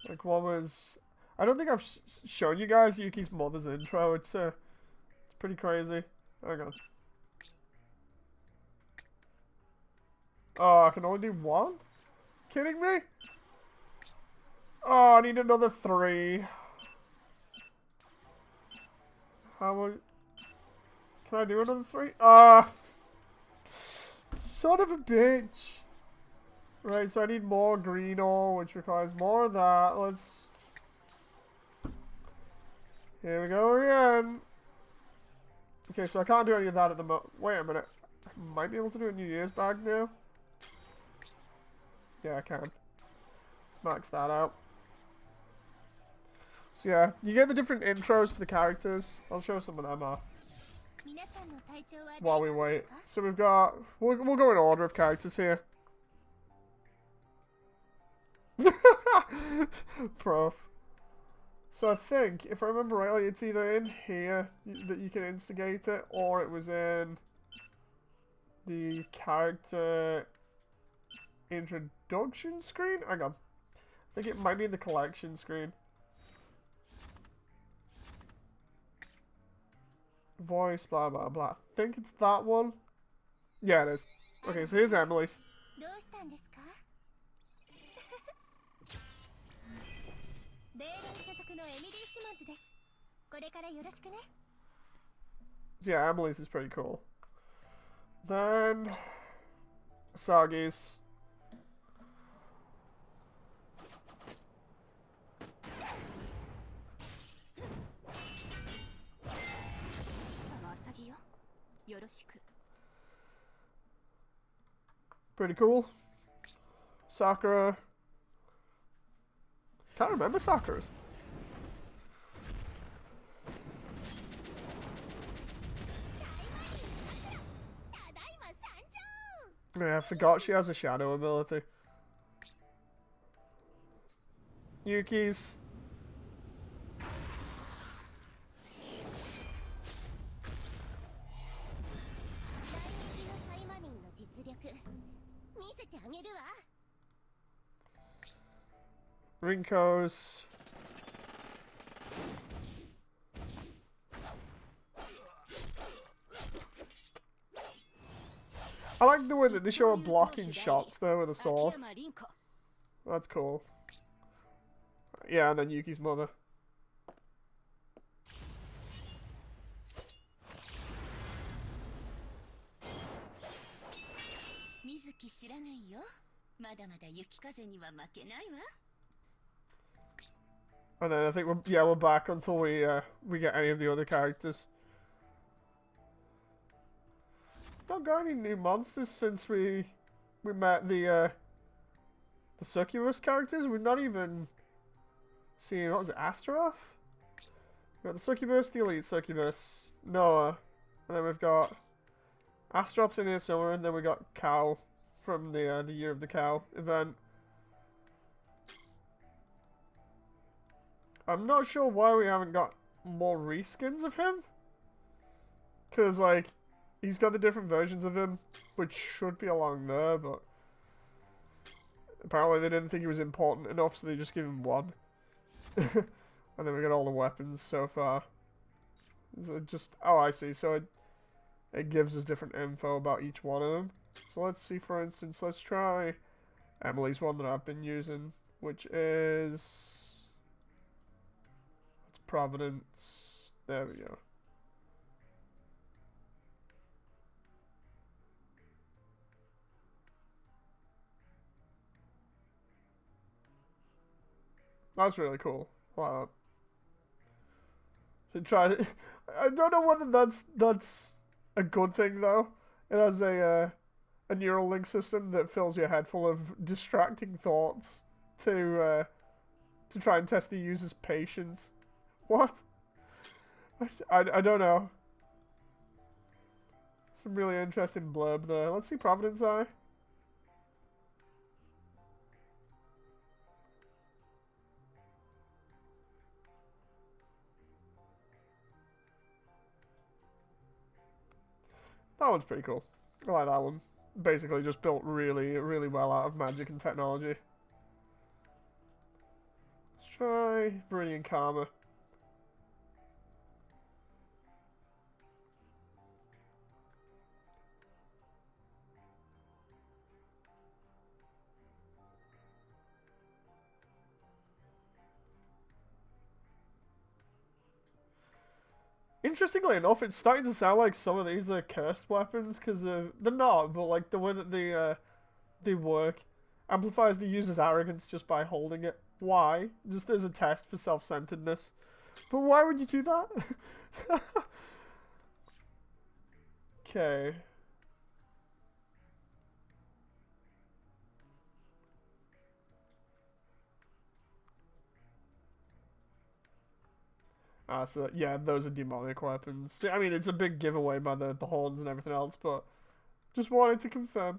Like, what was... I don't think I've shown you guys Yuki's mother's intro. It's pretty crazy. Hang on. Oh, I can only do 1? Kidding me? Oh, I need another 3. How much? Can I do another 3? Ah! Son of a bitch! Right, so I need more green ore, which requires more of that. Let's... Here we go again. Okay, so I can't do any of that at the moment. Wait a minute. I might be able to do a New Year's bag now. Yeah, I can. Let's max that out. So yeah, you get the different intros for the characters. I'll show some of them off while we wait. So we've got... We'll go in order of characters here. Prof. So I think, if I remember rightly, it's either in here that you can instigate it, or it was in the character introduction screen? Hang on. I think it might be in the collection screen. Voice, blah, blah, blah. I think it's that one. Yeah, it is. Okay, so here's Emily's. Yeah, Emily's is pretty cool. Then... Asagi's. Pretty cool. Sakura. Can't remember Sakura's. Yeah, I forgot she has a shadow ability. Yuki's. Rinko's. I like the way that they show her blocking shots there with a sword. That's cool. Yeah, and then Yuki's mother. And then I think we're back until we get any of the other characters. Not got any new monsters since we met the succubus characters. We've not even seen, what was it, Astaroth? We've got the succubus, the elite succubus, Noah, and then we've got Astaroth's in here somewhere, and then we got Cow from the Year of the Cow event. I'm not sure why we haven't got more reskins of him, because like he's got the different versions of him, which should be along there, but Apparently they didn't think he was important enough, so they just give him one. And then we got all the weapons so far. Just, oh, I see. So it gives us different info about each one of them. So let's see, for instance, let's try Emily's one that I've been using, which is... It's Providence. There we go. That's really cool. Wow. So try. I don't know whether that's a good thing though. It has a neural link system that fills your head full of distracting thoughts to try and test the user's patience. What? I don't know. Some really interesting blurb there. Let's see Providence Eye. That one's pretty cool. I like that one. Basically just built really, really well out of magic and technology. Let's try Viridian Karma. Interestingly enough, it's starting to sound like some of these are cursed weapons, because they're not, but like the way that they work amplifies the user's arrogance just by holding it. Why? Just as a test for self-centeredness. But why would you do that? Okay. So yeah, those are demonic weapons. I mean, it's a big giveaway by the horns and everything else, but just wanted to confirm.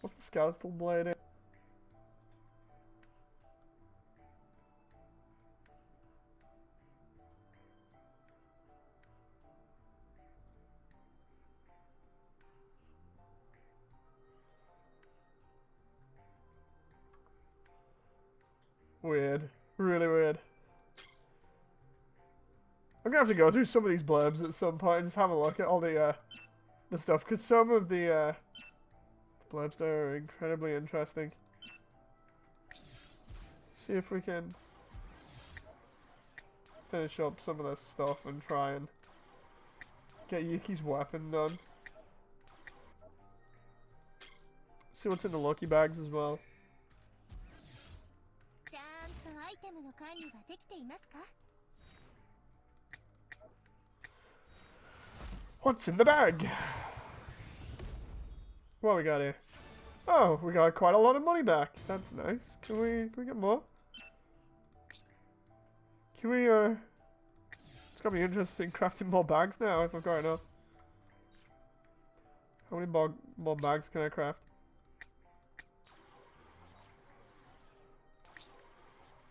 What's the skeletal blade in? Weird. Really weird. I'm gonna have to go through some of these blurbs at some point and just have a look at all the stuff, because some of the blurbs there are incredibly interesting. See if we can finish up some of this stuff and try and get Yuki's weapon done. See what's in the lucky bags as well. What's in the bag? What we got here? Oh, we got quite a lot of money back. That's nice. Can we get more? Can we it's gonna be interesting crafting more bags now if I've got enough. How many more bags can I craft?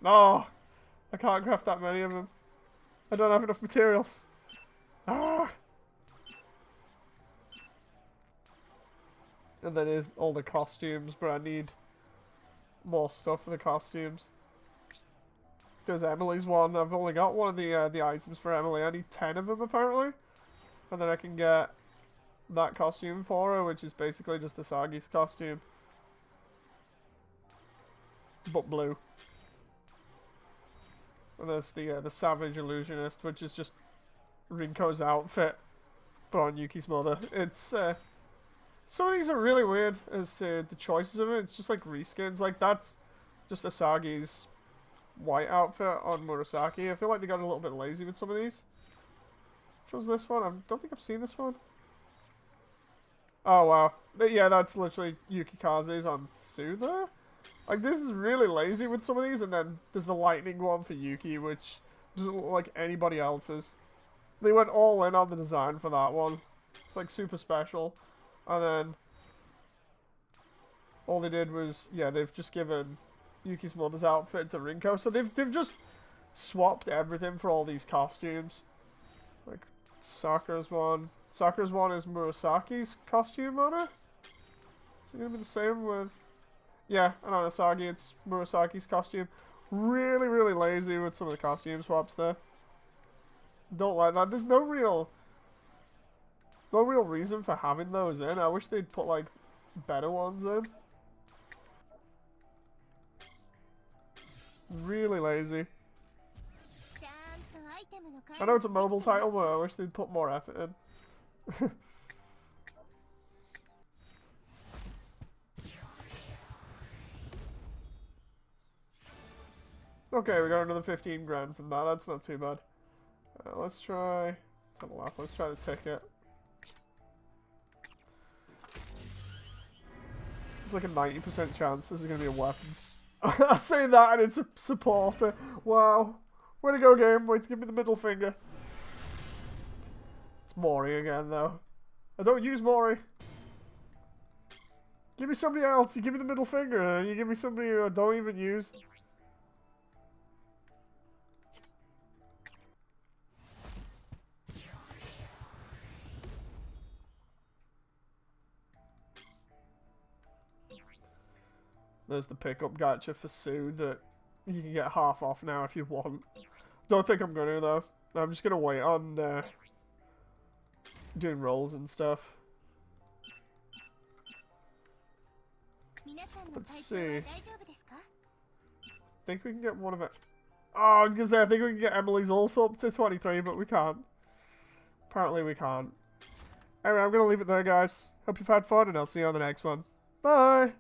No! I can't craft that many of them. I don't have enough materials. Ah! And then there's all the costumes, but I need more stuff for the costumes. There's Emily's one. I've only got one of the items for Emily. I need 10 of them apparently. And then I can get that costume for her, which is basically just Asagi's costume. But blue. And there's the Savage Illusionist, which is just Rinko's outfit, but on Yuki's mother. It's some of these are really weird as to the choices of it. It's just like reskins. Like that's just Asagi's white outfit on Murasaki. I feel like they got a little bit lazy with some of these. Which one's this one? I don't think I've seen this one. Oh wow. Yeah, that's literally Yukikaze's on Suther. Like, this is really lazy with some of these, and then there's the lightning one for Yuki, which doesn't look like anybody else's. They went all in on the design for that one. It's like super special. And then all they did was, yeah, they've just given Yuki's mother's outfit to Rinko. So they've just swapped everything for all these costumes. Like Sakura's one. Sakura's one is Murasaki's costume on her. Is it gonna be the same with Yeah, I know Asagi, it's Murasaki's costume. Really, really lazy with some of the costume swaps there. Don't like that. There's no real reason for having those in. I wish they'd put like better ones in. Really lazy. I know it's a mobile title, but I wish they'd put more effort in. Okay, we got another 15 grand from that. That's not too bad. Let's try... Let's have a laugh. Let's try the ticket. There's like a 90% chance this is going to be a weapon. I say that and it's a supporter. Wow. Way to go, game. Wait to give me the middle finger. It's Mori again, though. I don't use Mori. Give me somebody else. You give me the middle finger. You give me somebody who I don't even use. There's the pickup gacha for Sue that you can get half off now if you want. Don't think I'm gonna though. I'm just gonna wait on doing rolls and stuff. Let's see. I think we can get one of it. Oh, I was gonna say I think we can get Emily's ult up to 23, but we can't. Apparently we can't. Anyway, I'm gonna leave it there, guys. Hope you've had fun, and I'll see you on the next one. Bye!